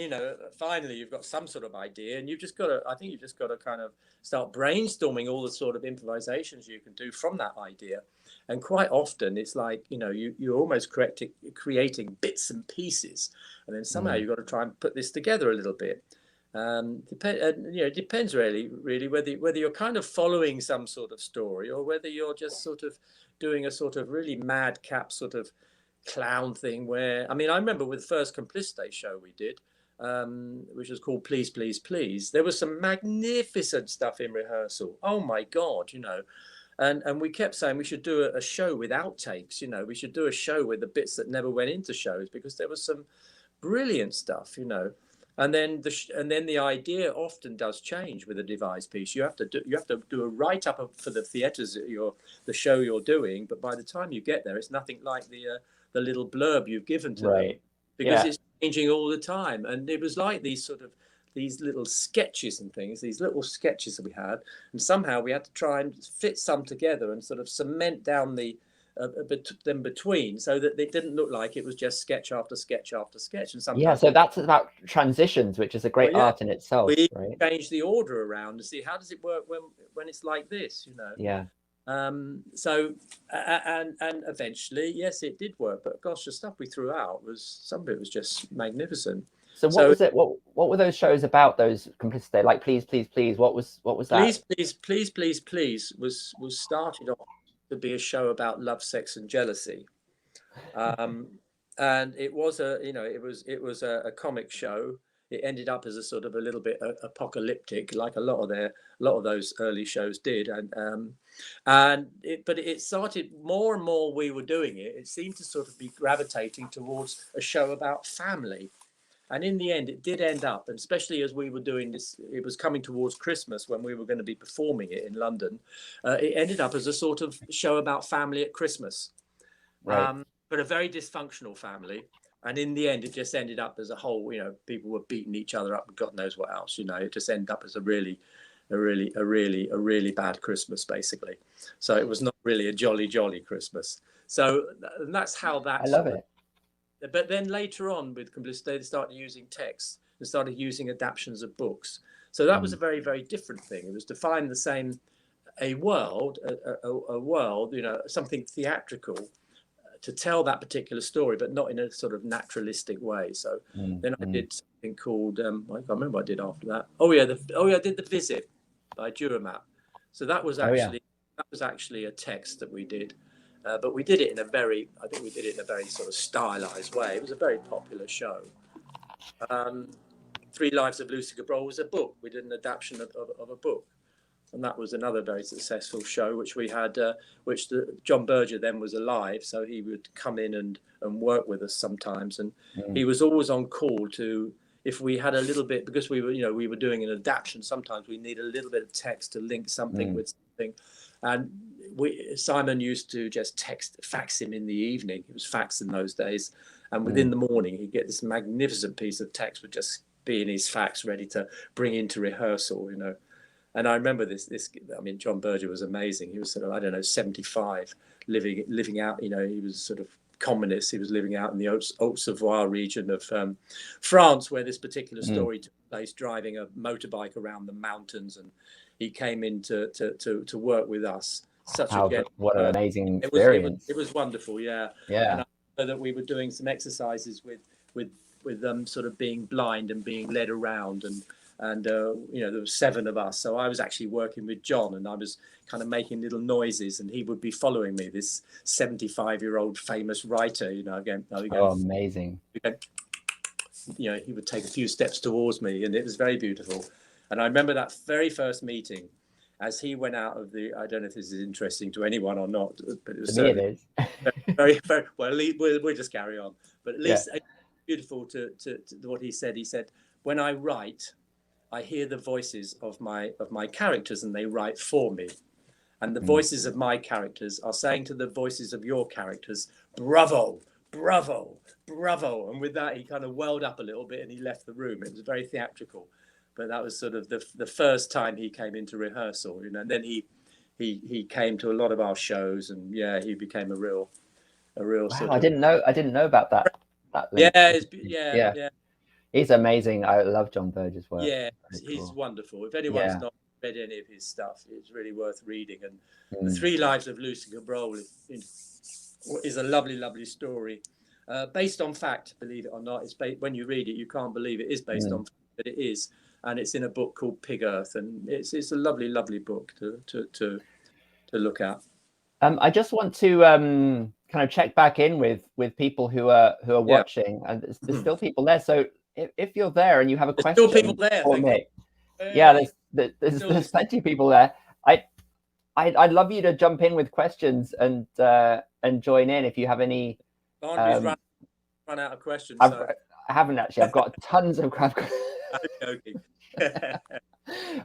finally you've got some sort of idea, and you've just got to kind of start brainstorming all the sort of improvisations you can do from that idea. And quite often it's like, you're almost creating bits and pieces, and then somehow you've got to try and put this together a little bit. It depends really whether you're kind of following some sort of story, or whether you're just sort of doing a sort of really madcap sort of clown thing where, I remember with the first Complicité show we did, which was called Please, Please, Please, there was some magnificent stuff in rehearsal. Oh my God, and we kept saying we should do a show with outtakes, we should do a show with the bits that never went into shows, because there was some brilliant stuff, And then the idea often does change with a devised piece. You have to do a write up for the theatres the show you're doing, but by the time you get there, it's nothing like the little blurb you've given to them, because it's changing all the time. And it was like these little sketches and things, these little sketches that we had, and somehow we had to try and fit some together and sort of cement down them between, so that it didn't look like it was just sketch after sketch after sketch. And sometimes so that's about transitions, which is a great art in itself. We change the order around to see how does it work when it's like this, So and eventually, yes, it did work, but gosh, the stuff we threw out some of it was just magnificent. So what was it? What were those shows about? Those Complicité, like Please, Please, Please. What was that? Please, Please, Please was started off to be a show about love, sex, and jealousy, and it was a comic show. It ended up as a sort of a little bit apocalyptic, like a lot of those early shows did, but it started more and more. We were doing it. It seemed to sort of be gravitating towards a show about family. And in the end, it did end up, and especially as we were doing this, it was coming towards Christmas when we were going to be performing it in London. It ended up as a sort of show about family at Christmas, but a very dysfunctional family. And in the end, it just ended up as a whole, people were beating each other up and God knows what else, it just ended up as a really bad Christmas, basically. So it was not really a jolly Christmas. So that's how that. I love it. But then later on with Complicité, they started using text. They started using adaptations of books. So that was a very, very different thing. It was to find a world, something theatrical to tell that particular story, but not in a sort of naturalistic way. So then I did something called, I can't remember what I did after that. I did The Visit by Duramap. So that was actually a text that we did. But we did it in a very sort of stylized way. It was a very popular show. 3 Lives of Lucy Cabral was a book. We did an adaptation of a book. And that was another very successful show, which we had, John Berger then was alive. So he would come in and work with us sometimes. And he was always on call if we had a little bit, because we were doing an adaptation, sometimes we need a little bit of text to link something with something. And Simon used to just fax him in the evening. It was fax in those days. And within the morning, he'd get this magnificent piece of text would just be in his fax ready to bring into rehearsal, And I remember this, John Berger was amazing. He was sort of, 75, living out, he was sort of communist. He was living out in the Haute-Savoie region of France, where this particular story took place, driving a motorbike around the mountains. And he came in to work with us. What an amazing experience. It was wonderful, yeah. Yeah. And I know that we were doing some exercises with them sort of being blind and being led around, and there were 7 of us. So I was actually working with John, and I was kind of making little noises, and he would be following me, this 75-year-old famous writer, amazing. He would take a few steps towards me, and it was very beautiful. And I remember that very first meeting, as he went out of I don't know if this is interesting to anyone or not, but it was it is. very, very well. We'll just carry on. But at least beautiful to what he said. He said, when I write, I hear the voices of my characters, and they write for me. And the voices of my characters are saying to the voices of your characters, bravo, bravo, bravo. And with that, he kind of welled up a little bit and he left the room. It was very theatrical. But that was sort of the first time he came into rehearsal, you know. And then he came to a lot of our shows, and yeah, he became a real Wow, sort of. I didn't know about that. Link. Yeah. He's amazing. I love John Burge's work. Yeah, Very he's cool. wonderful. If anyone's not read any of his stuff, it's really worth reading. And The 3 Lives of Lucy Cabral is a lovely, lovely story, based on fact. Believe it or not, it's when you read it, you can't believe it is based on fact, but it is, and it's in a book called Pig Earth, and it's a lovely, lovely book to look at. I just want to kind of check back in with people who are watching, and there's still people there. So if you're there and you have a question, still people there. For Mick, there's plenty of people there. I'd love you to jump in with questions and join in if you have any. Run out of questions. I haven't actually. I've got tons of.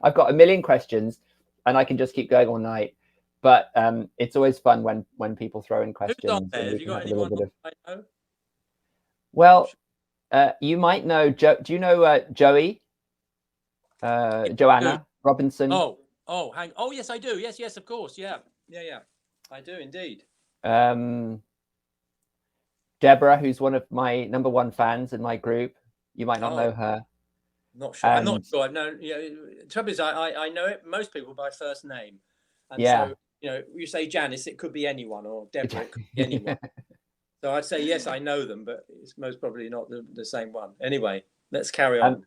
I've got a million questions, and I can just keep going all night. But it's always fun when people throw in questions. Have you got anyone I know? Well, you might know. Do you know Joey? Joanna Robinson? Oh, yes, I do. Yes, of course. Yeah. I do indeed. Deborah, who's one of my #1 fans in my group. You might not know her. Not sure. I'm not sure. I've known. The trouble is, I know most people by first name. And so, you say Janice, it could be anyone, or Deborah, it could be anyone. So I'd say, yes, I know them, but it's most probably not the same one. Anyway, let's carry on.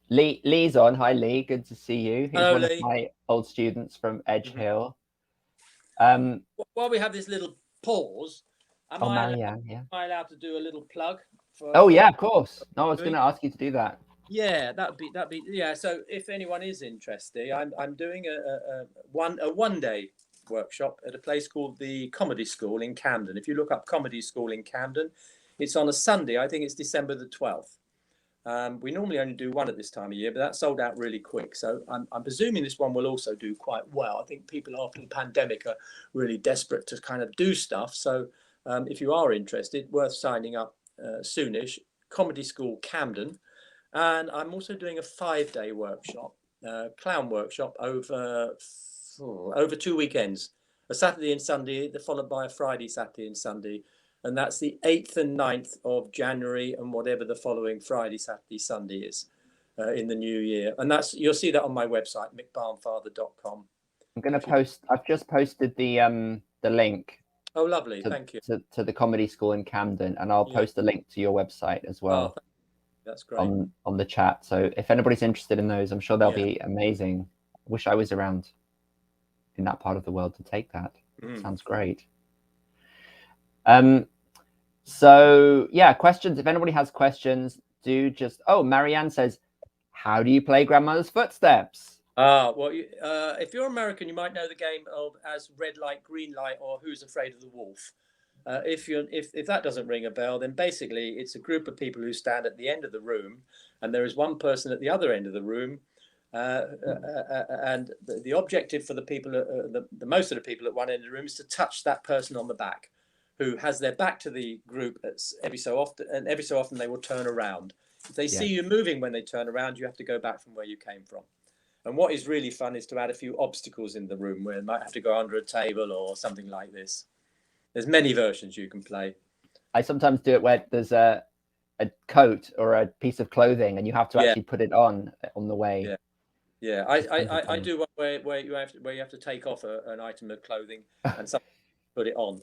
Lee's on. Hi, Lee. Good to see you. He's Hello, one Lee. of my old students from Edge Hill. While we have this little pause, am I allowed to do a little plug? Yeah, of course. No, I was going to ask you to do that. Yeah, that'd be yeah. So if anyone is interested, I'm doing a one-day workshop at a place called the Comedy School in Camden. If you look up Comedy School in Camden, it's on a Sunday. I think it's December the 12th. We normally only do one at this time of year, but that sold out really quick. So I'm presuming this one will also do quite well. I think people after the pandemic are really desperate to kind of do stuff. So if you are interested, worth signing up soonish. Comedy School Camden. And I'm also doing a 5-day workshop, clown workshop over 2 weekends, a Saturday and Sunday, followed by a Friday, Saturday and Sunday. And that's the 8th and 9th of January and whatever the following Friday, Saturday, Sunday is in the new year. And you'll see that on my website, mickbarnfather.com. I'm going to post, I've just posted the link. Oh, lovely. Thank you. To the Comedy School in Camden. And I'll post a link to your website as well. Oh, that's great. On the chat. So if anybody's interested in those, I'm sure they'll be amazing. I wish I was around in that part of the world to take that. Sounds great. So yeah, questions. If anybody has questions, do just. Oh, Marianne says, "How do you play Grandmother's Footsteps?" Well, if you're American, you might know the game as Red Light, Green Light, or Who's Afraid of the Wolf. If that doesn't ring a bell, then basically it's a group of people who stand at the end of the room, and there is one person at the other end of the room, and the objective for the people, the most of the people at one end of the room, is to touch that person on the back, who has their back to the group every so often, and every so often they will turn around. If they see you moving when they turn around, you have to go back from where you came from. And what is really fun is to add a few obstacles in the room where you might have to go under a table or something like this. There's many versions you can play. I sometimes do it where there's a coat or a piece of clothing and you have to actually put it on the way. Yeah. I do one where you have to take off an item of clothing and put it on.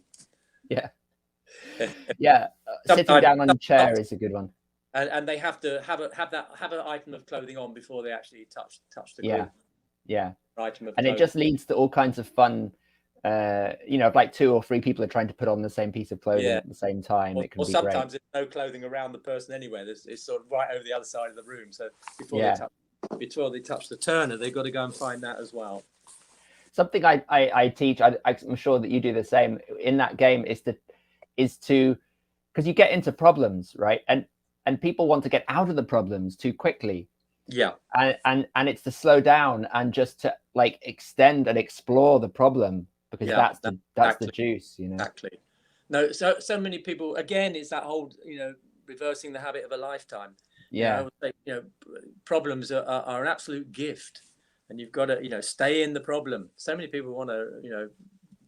Yeah. Sitting down on a chair is a good one. And they have to have an item of clothing on before they actually touch the group. Item of clothing. It just leads to all kinds of fun. If like 2 or 3 people are trying to put on the same piece of clothing at the same time, it can be great. Or sometimes there's no clothing around the person anywhere. It's sort of right over the other side of the room. So before they touch the turner, they've got to go and find that as well. Something I teach, I'm sure that you do the same in that game, is to because you get into problems, right? And people want to get out of the problems too quickly. Yeah. And it's to slow down and just to like extend and explore the problem because Yeah, that's the juice, you know. exactly. No, so many people, again, it's that whole, reversing the habit of a lifetime. Yeah. I would say, problems are an absolute gift, and you've got to, stay in the problem. So many people want to,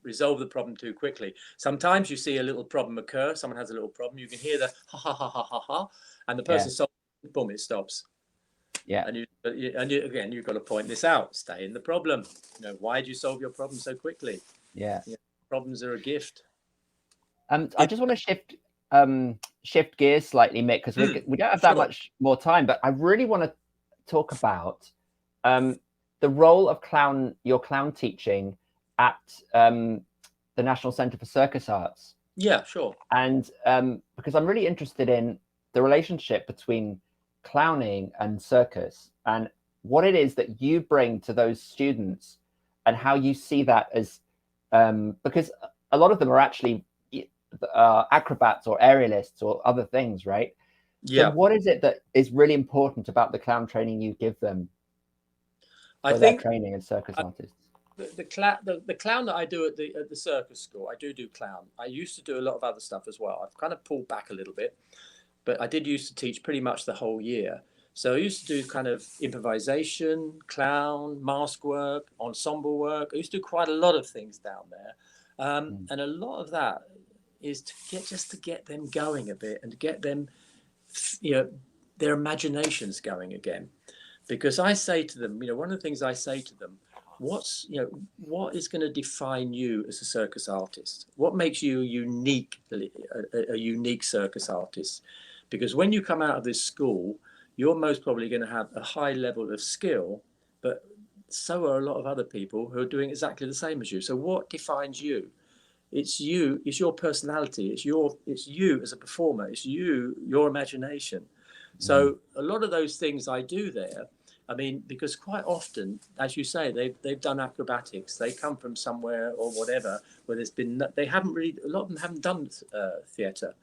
resolve the problem too quickly. Sometimes you see a little problem occur, someone has a little problem, you can hear the ha ha ha ha ha ha, and the person solves it, boom, it stops. Yeah. And again, you've got to point this out. Stay in the problem. Why do you solve your problem so quickly? Yeah. Problems are a gift. I just want to shift gears slightly, Mick, because we don't have that much more time. But I really want to talk about the role of your clown teaching at the National Centre for Circus Arts. Yeah, sure. And because I'm really interested in the relationship between clowning and circus, and what it is that you bring to those students, and how you see that as because a lot of them are actually acrobats or aerialists or other things, right? Yeah. So what is it that is really important about the clown training you give them for their training as circus artists? The clown that I do at the circus school, I do clown. I used to do a lot of other stuff as well. I've kind of pulled back a little bit, but I did used to teach pretty much the whole year. So I used to do kind of improvisation, clown, mask work, ensemble work. I used to do quite a lot of things down there. And a lot of that is to get them going a bit, and to get them, their imaginations going again. Because I say to them, one of the things I say to them, what is going to define you as a circus artist? What makes you a unique circus artist? Because when you come out of this school, you're most probably going to have a high level of skill, but so are a lot of other people who are doing exactly the same as you. So what defines you? It's you. It's your personality. It's you as a performer. It's your imagination. So a lot of those things I do there, I mean, because quite often, as you say, they've done acrobatics. They come from somewhere or whatever where they haven't really, a lot of them haven't done theatre.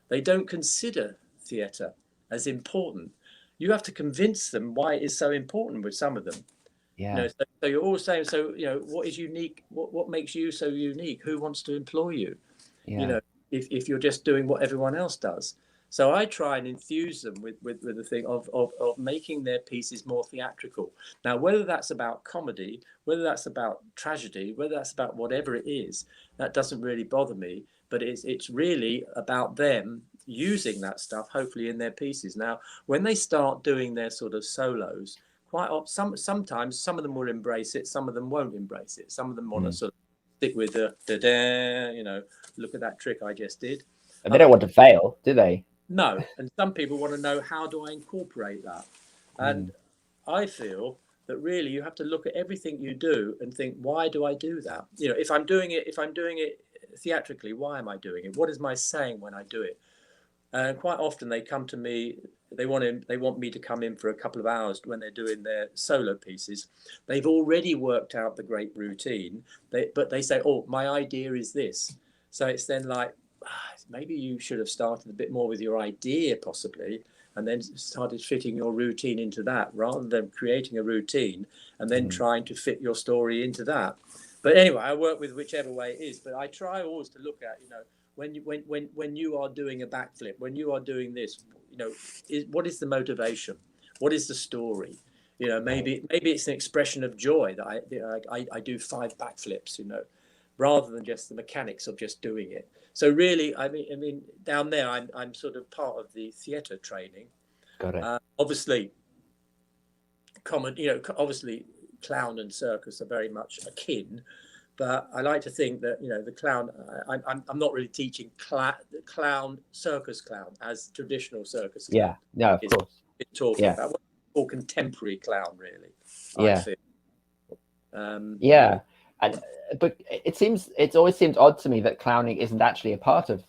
They don't consider theatre as important. You have to convince them why it is so important with some of them. Yeah. So you're all saying, what is unique? What makes you so unique? Who wants to employ you? Yeah. If you're just doing what everyone else does. So I try and enthuse them with the thing of making their pieces more theatrical. Now, whether that's about comedy, whether that's about tragedy, whether that's about whatever it is, that doesn't really bother me. But it's really about them using that stuff, hopefully, in their pieces. Now, when they start doing their sort of solos, sometimes some of them will embrace it, some of them won't embrace it. Some of them want to sort of stick with look at that trick I just did. And they don't want to fail, do they? No, and some people want to know, how do I incorporate that? And I feel that really you have to look at everything you do and think, why do I do that? If I'm doing it theatrically, why am I doing it? What is my saying when I do it? And quite often they come to me, they want me to come in for a couple of hours when they're doing their solo pieces. They've already worked out the great routine, but they say, oh, my idea is this. So it's then like, maybe you should have started a bit more with your idea possibly, and then started fitting your routine into that, rather than creating a routine and then trying to fit your story into that. But anyway, I work with whichever way it is, but I try always to look at, when you are doing a backflip, when you are doing this, what is the motivation? What is the story? Maybe it's an expression of joy that I do 5 backflips, rather than just the mechanics of just doing it. So really, I mean, down there, I'm sort of part of the theatre training. Got it. Obviously, obviously, clown and circus are very much akin. But I like to think that the clown. I'm not really teaching circus clown as traditional circus clown. Yeah, no, of course. It's talking about what we call contemporary clown, really. Yeah. I feel. Yeah, but it always seems odd to me that clowning isn't actually a part of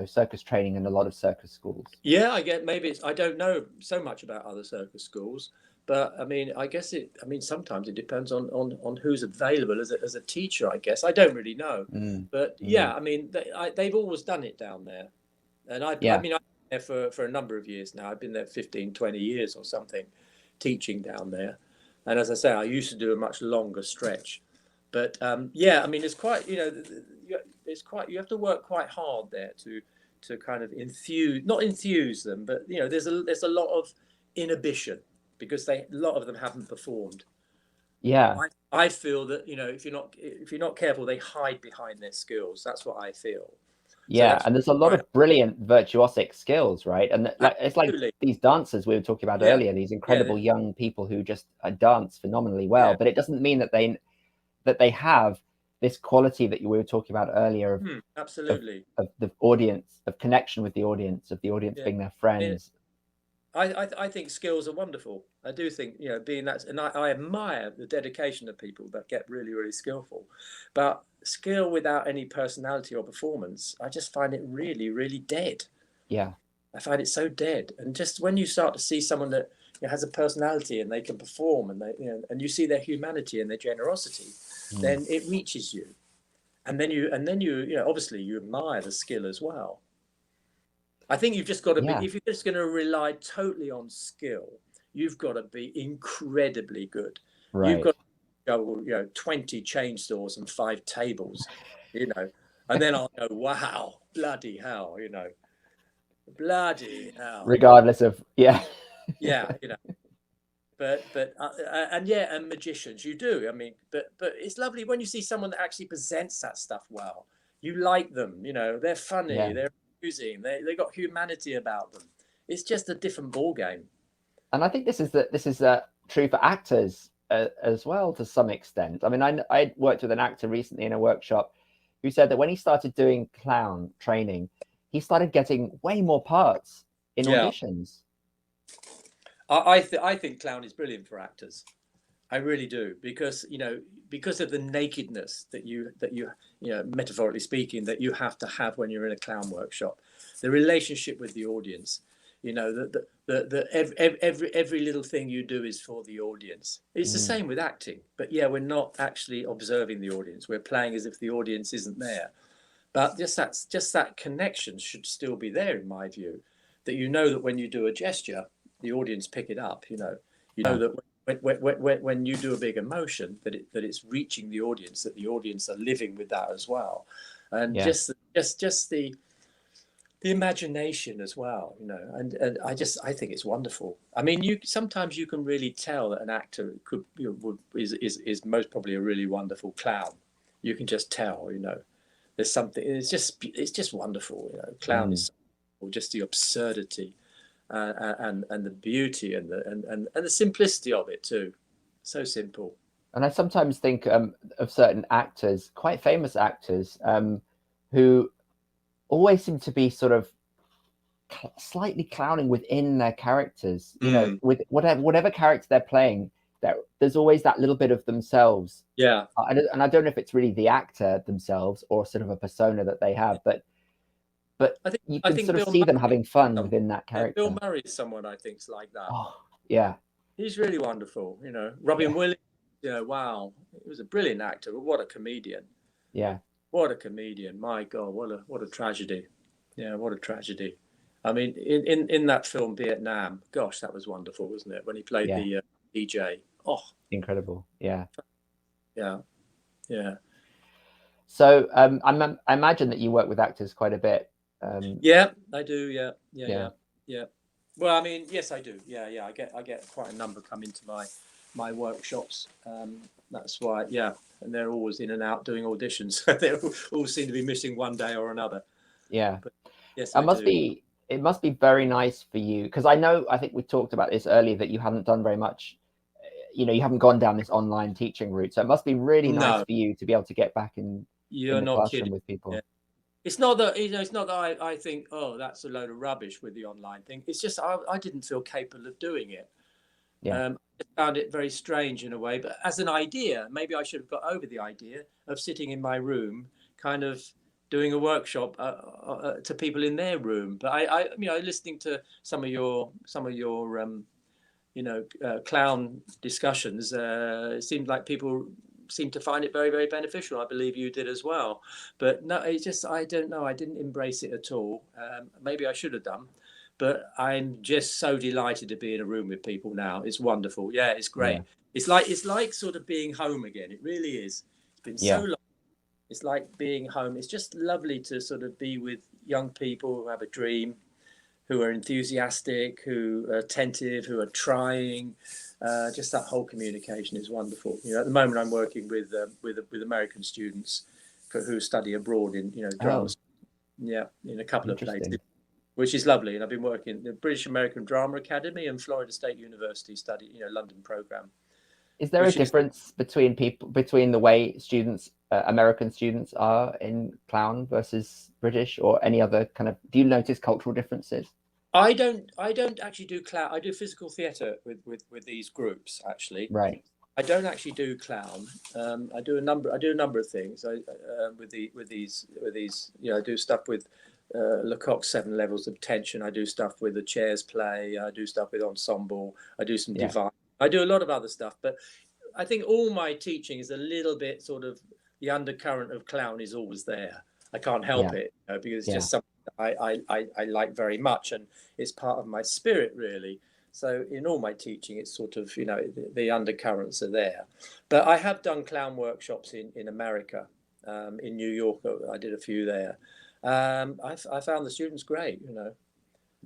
circus training in a lot of circus schools. Yeah, I don't know so much about other circus schools. But I mean, I guess sometimes it depends on who's available as a teacher, I guess. I don't really know. But yeah, I mean, they've always done it down there. And I've been there for a number of years now. I've been there 15, 20 years or something, teaching down there. And as I say, I used to do a much longer stretch. But yeah, I mean, it's quite, you know, it's quite, you have to work quite hard there to kind of not enthuse them, but you know, there's a lot of inhibition because a lot of them haven't performed. Yeah. I feel that, you know, if you're not careful, they hide behind their skills. That's what I feel. Yeah, So and there's a lot of brilliant virtuosic skills, right? And like it's like these dancers we were talking about earlier, these incredible young people who just dance phenomenally well. But it doesn't mean that they have this quality that we were talking about earlier of absolutely of the audience, of connection with the audience, of the audience being their friends. I think skills are wonderful. I do think, you know, being that, and I admire the dedication of people that get really, really skillful. But skill without any personality or performance, I just find it really, really dead. Yeah. I find it so dead. And just when you start to see someone that, you know, has a personality and they can perform, and they, you know, and you see their humanity and their generosity, then it reaches you. And then you know, obviously you admire the skill as well. I think you've just got to be, if you're just going to rely totally on skill, you've got to be incredibly good. Right. You've got to go, you know, 20 chainsaws and 5 tables, you know, and then I'll go, wow, bloody hell, you know, bloody hell. Regardless of, yeah, you know, but and magicians, you do. I mean, but it's lovely when you see someone that actually presents that stuff well. You like them, you know, they're funny, they're amusing, they got humanity about them. It's just a different ball game. And I think this is true for actors as well to some extent. I mean, I worked with an actor recently in a workshop who said that when he started doing clown training, he started getting way more parts in auditions. I think clown is brilliant for actors. I really do, because, you know, because of the nakedness that you know, metaphorically speaking, that you have to have when you're in a clown workshop, the relationship with the audience, you know, every little thing you do is for the audience. It's the same with acting, but yeah, we're not actually observing the audience. We're playing as if the audience isn't there. But just that connection should still be there, in my view, that you know that when you do a gesture, the audience pick it up. You know that when you do a big emotion, that it's reaching the audience, that the audience are living with that as well, and just the imagination as well, you know. And I think it's wonderful. I mean, sometimes you can really tell that an actor is most probably a really wonderful clown. You can just tell, you know. There's something. It's just wonderful, you know. Clown is just the absurdity, and the beauty and the simplicity of it too. So simple. And I sometimes think of certain actors, quite famous actors, who always seem to be sort of slightly clowning within their characters. You know, with whatever character they're playing, there's always that little bit of themselves. Yeah. And I don't know if it's really the actor themselves or sort of a persona that they have, but you can sort of see them having fun within that character. Bill Murray is someone I think's like that. Oh, yeah. He's really wonderful, you know. Robin Williams, you know, wow, he was a brilliant actor, but what a comedian. Yeah. What a comedian. My God, what a tragedy. Yeah, what a tragedy. I mean, in that film Vietnam, gosh, that was wonderful, wasn't it? When he played the DJ. Oh, incredible. Yeah. Yeah. Yeah. So I imagine that you work with actors quite a bit. Yeah, I do. Yeah. Well, I mean, yes, I do. Yeah. I get quite a number come into my workshops. That's why, and they're always in and out doing auditions. They all seem to be missing one day or another. Yeah. But yes, it must be very nice for you, because I think we talked about this earlier, that you haven't done very much. You know, you haven't gone down this online teaching route, so it must be really nice for you to be able to get back in the classroom with people. Yeah. It's not that, you know, it's not that I think, oh, that's a load of rubbish with the online thing. It's just I didn't feel capable of doing it. Yeah. I found it very strange in a way, but as an idea, maybe I should have got over the idea of sitting in my room, kind of doing a workshop to people in their room. But I you know, listening to some of your you know, clown discussions, it seemed like people seemed to find it very, very beneficial. I believe you did as well. But no, it's just, I don't know. I didn't embrace it at all. Maybe I should have done. But I'm just so delighted to be in a room with people now. It's wonderful. Yeah, it's great. Yeah. It's like sort of being home again. It really is. been so long. It's like being home. It's just lovely to sort of be with young people who have a dream, who are enthusiastic, who are attentive, who are trying. Just that whole communication is wonderful. You know, at the moment I'm working with American students who study abroad in drama. Yeah, in a couple of places, which is lovely. And I've been working in the British American Drama Academy and Florida State University study, London program. Is there a difference between the way students, American students, are in clown versus British, or any other kind of? Do you notice cultural differences? I don't actually do clown. I do physical theatre with these groups actually. Right. I don't actually do clown. I do a number of things. With these. I do stuff with Lecoq's 7 Levels of Tension. I do stuff with the Chairs play. I do stuff with ensemble. I do some divine. I do a lot of other stuff, but I think all my teaching is a little bit sort of the undercurrent of clown is always there. I can't help it, because it's just something that I like very much, and it's part of my spirit really. So in all my teaching, it's sort of, the undercurrents are there. But I have done clown workshops in America, in New York. I did a few there. I found the students great,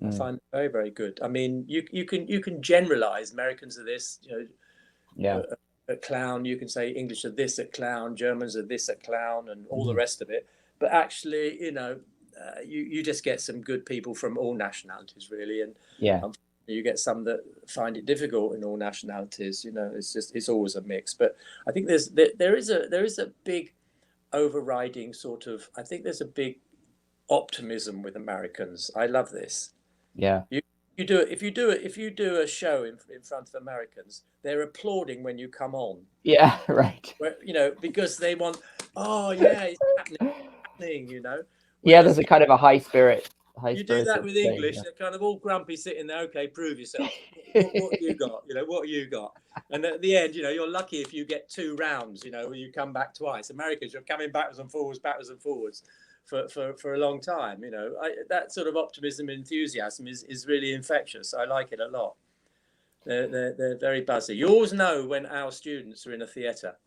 I find it very, very good. I mean, you can generalize. Americans are this, at clown. You can say English are this at clown, Germans are this at clown, and all the rest of it. But actually, you just get some good people from all nationalities, really. And you get some that find it difficult in all nationalities. It's always a mix. But I think there is a big overriding sort of. I think there's a big optimism with Americans. I love this. Yeah. You do it. If you do a show in front of Americans, they're applauding when you come on. Yeah, right. Where, because they want, it's happening, Yeah, there's a kind of a high spirit. You do that with English, they're kind of all grumpy sitting there. Okay, prove yourself. What you got? What you got? And at the end, you're lucky if you get 2 rounds. Where you come back twice. Americans, you're coming backwards and forwards for a long time. That sort of optimism and enthusiasm is really infectious. I like it a lot. They're very buzzy. You always know when our students are in a theatre,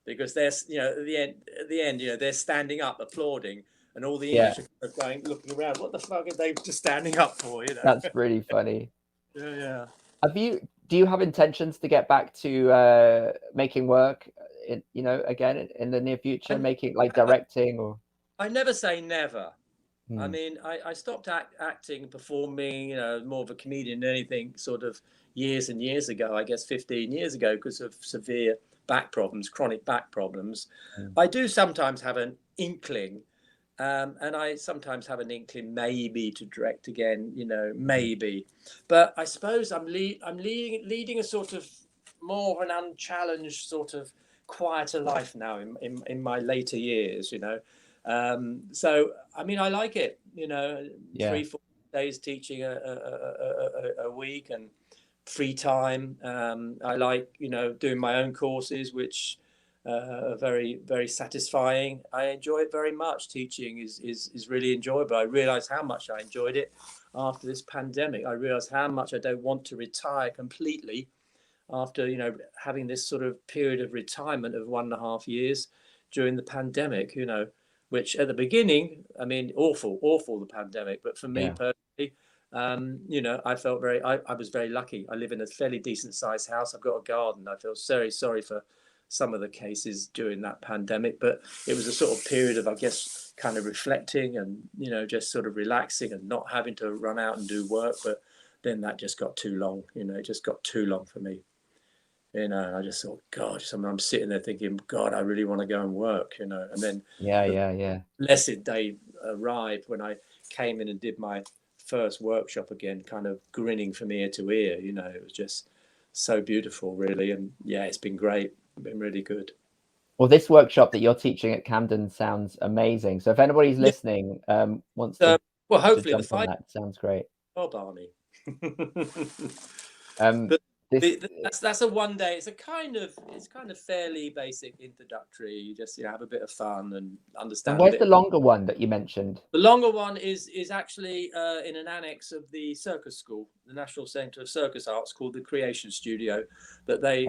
because they're at the end they're standing up applauding. And all the English are going, looking around. What the fuck are they just standing up for? That's really funny. Yeah. Do you have intentions to get back to making work? Again in the near future, making like directing or? I never say never. I mean, I stopped acting, performing, more of a comedian than anything, sort of years and years ago. I guess 15 years ago, because of severe back problems, chronic back problems. I do sometimes have an inkling. And I sometimes have an inkling maybe to direct again, maybe. But I suppose I'm leading a sort of more of an unchallenged, sort of quieter life now in my later years, So, I mean, I like it, 3-4 days teaching a week and free time. I like, doing my own courses, which very, very satisfying. I enjoy it very much. Teaching is really enjoyable. I realized how much I enjoyed it after this pandemic. I realized how much I don't want to retire completely after having this sort of period of retirement of 1.5 years during the pandemic, which at the beginning, I mean, awful the pandemic, but for me personally, I felt I was very lucky. I live in a fairly decent sized house. I've got a garden. I feel very sorry for some of the cases during that pandemic, but it was a sort of period of, I guess, kind of reflecting and, just sort of relaxing and not having to run out and do work. But then that just got too long, it just got too long for me, and I just thought, God, I'm sitting there thinking, God, I really want to go and work, and then blessed day arrived when I came in and did my first workshop again, kind of grinning from ear to ear, it was just so beautiful, really. And it's been great. Been really good. Well, this workshop that you're teaching at Camden sounds amazing. So if anybody's listening, wants to, hopefully to jump on that, sounds great. Oh, Barney. But that's a 1 day. It's kind of fairly basic introductory. You just have a bit of fun and understand. And where's the longer one that you mentioned? The longer one is actually in an annex of the Circus School, the National Centre of Circus Arts, called the Creation Studio, that they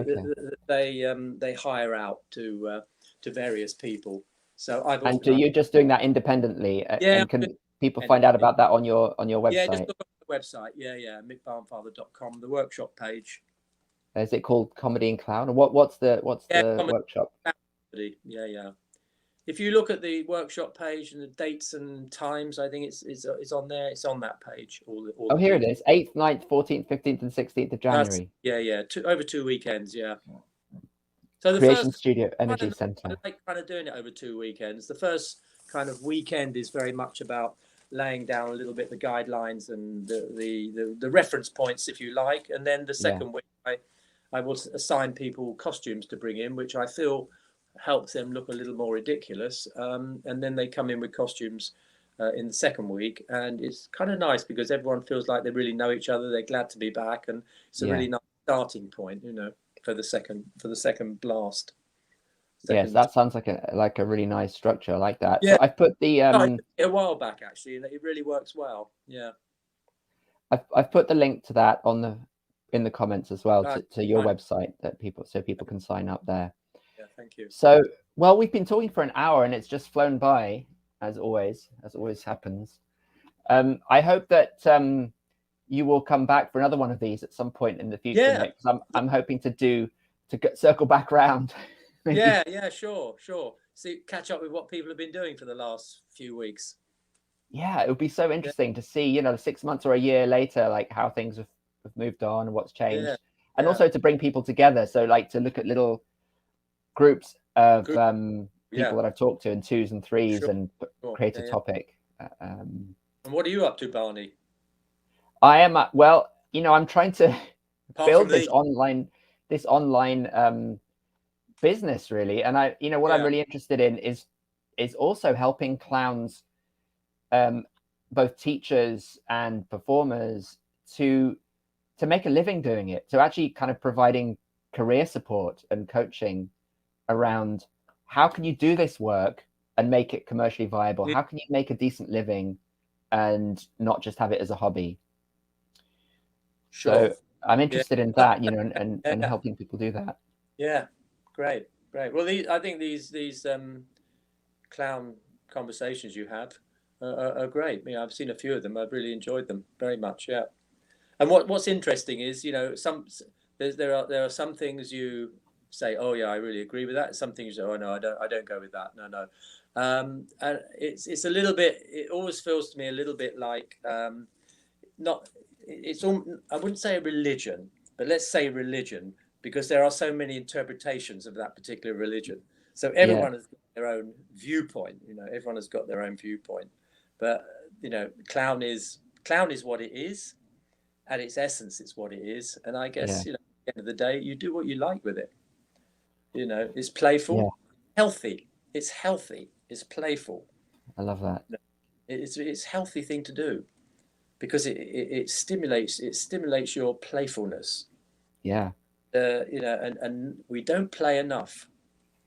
hire out to to various people. So I've And so you're just doing that independently, yeah, and can people find out about that on your website? Yeah, just look at the website. Yeah, mickbarnfather.com, the workshop page. Is it called Comedy and Clown? Or what's the workshop? Yeah. If you look at the workshop page and the dates and times, I think it's on there. It's on that page. Oh, here it is. 8th, 9th, 14th, 15th, and 16th of January. Yeah. Over 2 weekends. Yeah. So the Creation first Studio Energy Center. I like kind of doing it over 2 weekends. The first kind of weekend is very much about laying down a little bit the guidelines and the reference points, if you like, and then the second week I will assign people costumes to bring in, which I feel helps them look a little more ridiculous, and then they come in with costumes in the second week, and it's kind of nice because everyone feels like they really know each other. They're glad to be back, and it's a really nice starting point, for the second blast. Yes, that sounds like a really nice structure. I like that. Yeah. So I've put the a while back actually, and it really works well. Yeah. I've put the link to that in the comments as well, to your website, so people can sign up there. Yeah, thank you. So, well, we've been talking for an hour and it's just flown by, as always happens. I hope that you will come back for another one of these at some point in the future. Yeah. Nick, I'm hoping to circle back round. Yeah, sure. See, catch up with what people have been doing for the last few weeks. Yeah, it would be so interesting to see, 6 months or a year later, like how things have moved on and what's changed, and also to bring people together. So, like, to look at little groups of people that I've talked to in 2s and 3s and create a topic. And what are you up to, Barney? I am I'm trying to build this online business, really, and what I'm really interested in is also helping clowns, both teachers and performers, to make a living doing it, to actually kind of providing career support and coaching around how can you do this work and make it commercially viable? How can you make a decent living and not just have it as a hobby? Sure. So I'm interested in that, and helping people do that. Yeah, great. Well, I think these clown conversations you have are great. I've seen a few of them. I've really enjoyed them very much. Yeah. And what's interesting is, there are some things you say, oh yeah, I really agree with that. Some things, oh no, I don't go with that. No. And it's a little bit. It always feels to me a little bit like I wouldn't say a religion, but let's say religion, because there are so many interpretations of that particular religion. So everyone has got their own viewpoint. Everyone has got their own viewpoint. But clown is what it is. At its essence, it's what it is. And I guess, at the end of the day, you do what you like with it. It's playful, healthy. It's healthy. It's playful. I love that. It's a healthy thing to do because it stimulates your playfulness. Yeah. And we don't play enough.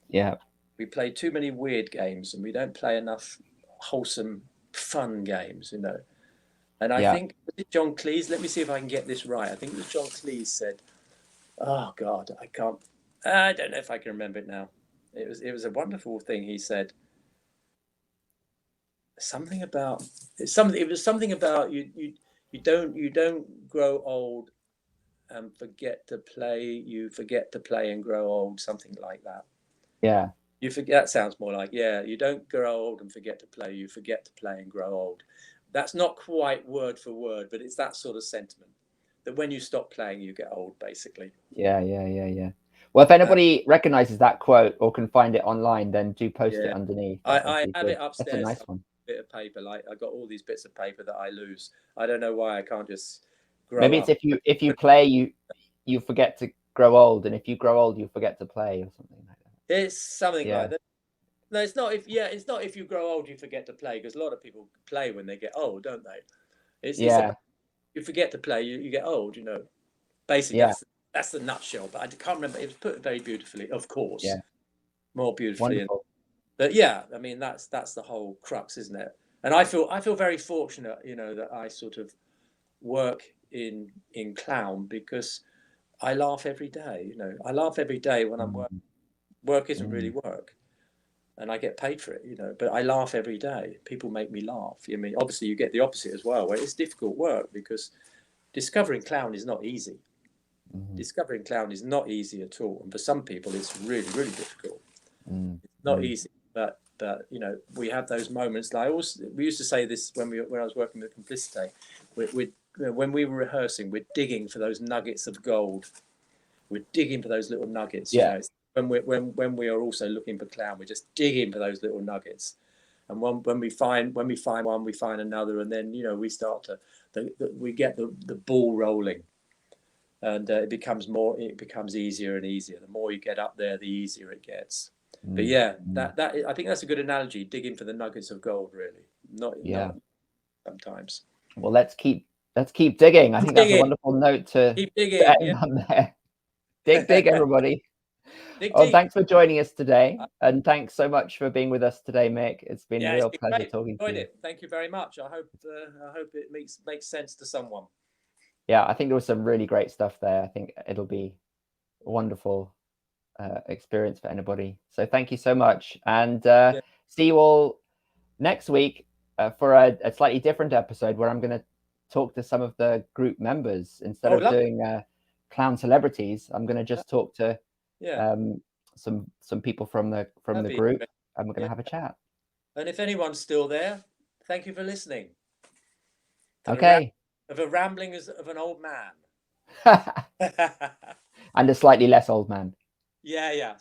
Yeah. We play too many weird games, and we don't play enough wholesome, fun games, And I think, was it John Cleese? Let me see if I can get this right. I think it was John Cleese said, oh God, I don't know if I can remember it now. It was a wonderful thing he said. It was something about you don't grow old and forget to play. You forget to play and grow old, something like that. Yeah. You forget. That sounds more like, you don't grow old and forget to play. You forget to play and grow old. That's not quite word for word, but it's that sort of sentiment that when you stop playing, you get old, basically. Yeah. Well, if anybody recognizes that quote or can find it online, then do post it underneath. I have it upstairs. That's a nice one. Bit of paper, like I got all these bits of paper that I lose. I don't know why I can't just grow Maybe up. It's if you play, you forget to grow old, and if you grow old, you forget to play, or something like that. It's something like that. No, it's not. It's not if you grow old you forget to play, because a lot of people play when they get old, don't they? It's about, you forget to play, you get old. Basically, that's the nutshell. But I can't remember. It was put very beautifully, of course. Yeah, more beautifully. Wonderful. But I mean that's the whole crux, isn't it? And I feel very fortunate, that I sort of work in clown, because I laugh every day. I laugh every day when I'm working. Work isn't really work. and I get paid for it, you know, but I laugh every day. People make me laugh. I mean, obviously you get the opposite as well, where it's difficult work, because discovering clown is not easy. Discovering clown is not easy at all. And for some people, it's really, really difficult. It's not easy, but you know, we have those moments. Like we used to say this when I was working with Complicité. When we were rehearsing, we're digging for those nuggets of gold. We're digging for those little nuggets. Yeah. You know, when we are also looking for clown, we're just digging for those little nuggets. And when we find one, we find another, and then, you know, we start to we get the ball rolling, and it becomes easier and easier. The more you get up there, the easier it gets. But yeah, that I think that's a good analogy. Digging for the nuggets of gold, really. Not sometimes. Well, let's keep digging. I think that's a wonderful note to keep digging. End on there. Dig, everybody. Thanks for joining us today, and thanks so much for being with us today, Mick. It's been a real pleasure talking to you. Thank you very much. I hope it makes sense to someone. Yeah, I think there was some really great stuff there. I think it'll be a wonderful experience for anybody. So thank you so much, and see you all next week for a slightly different episode where I'm going to talk to some of the group members instead of doing clown celebrities. I'm going to just talk to some people from the group, and we're going to have a chat. And if anyone's still there, thank you for listening. Okay. Of a rambling of an old man. And a slightly less old man. Yeah.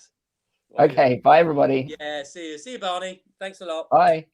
Well, okay. Bye, everybody. Yeah. See you, Barney. Thanks a lot. Bye.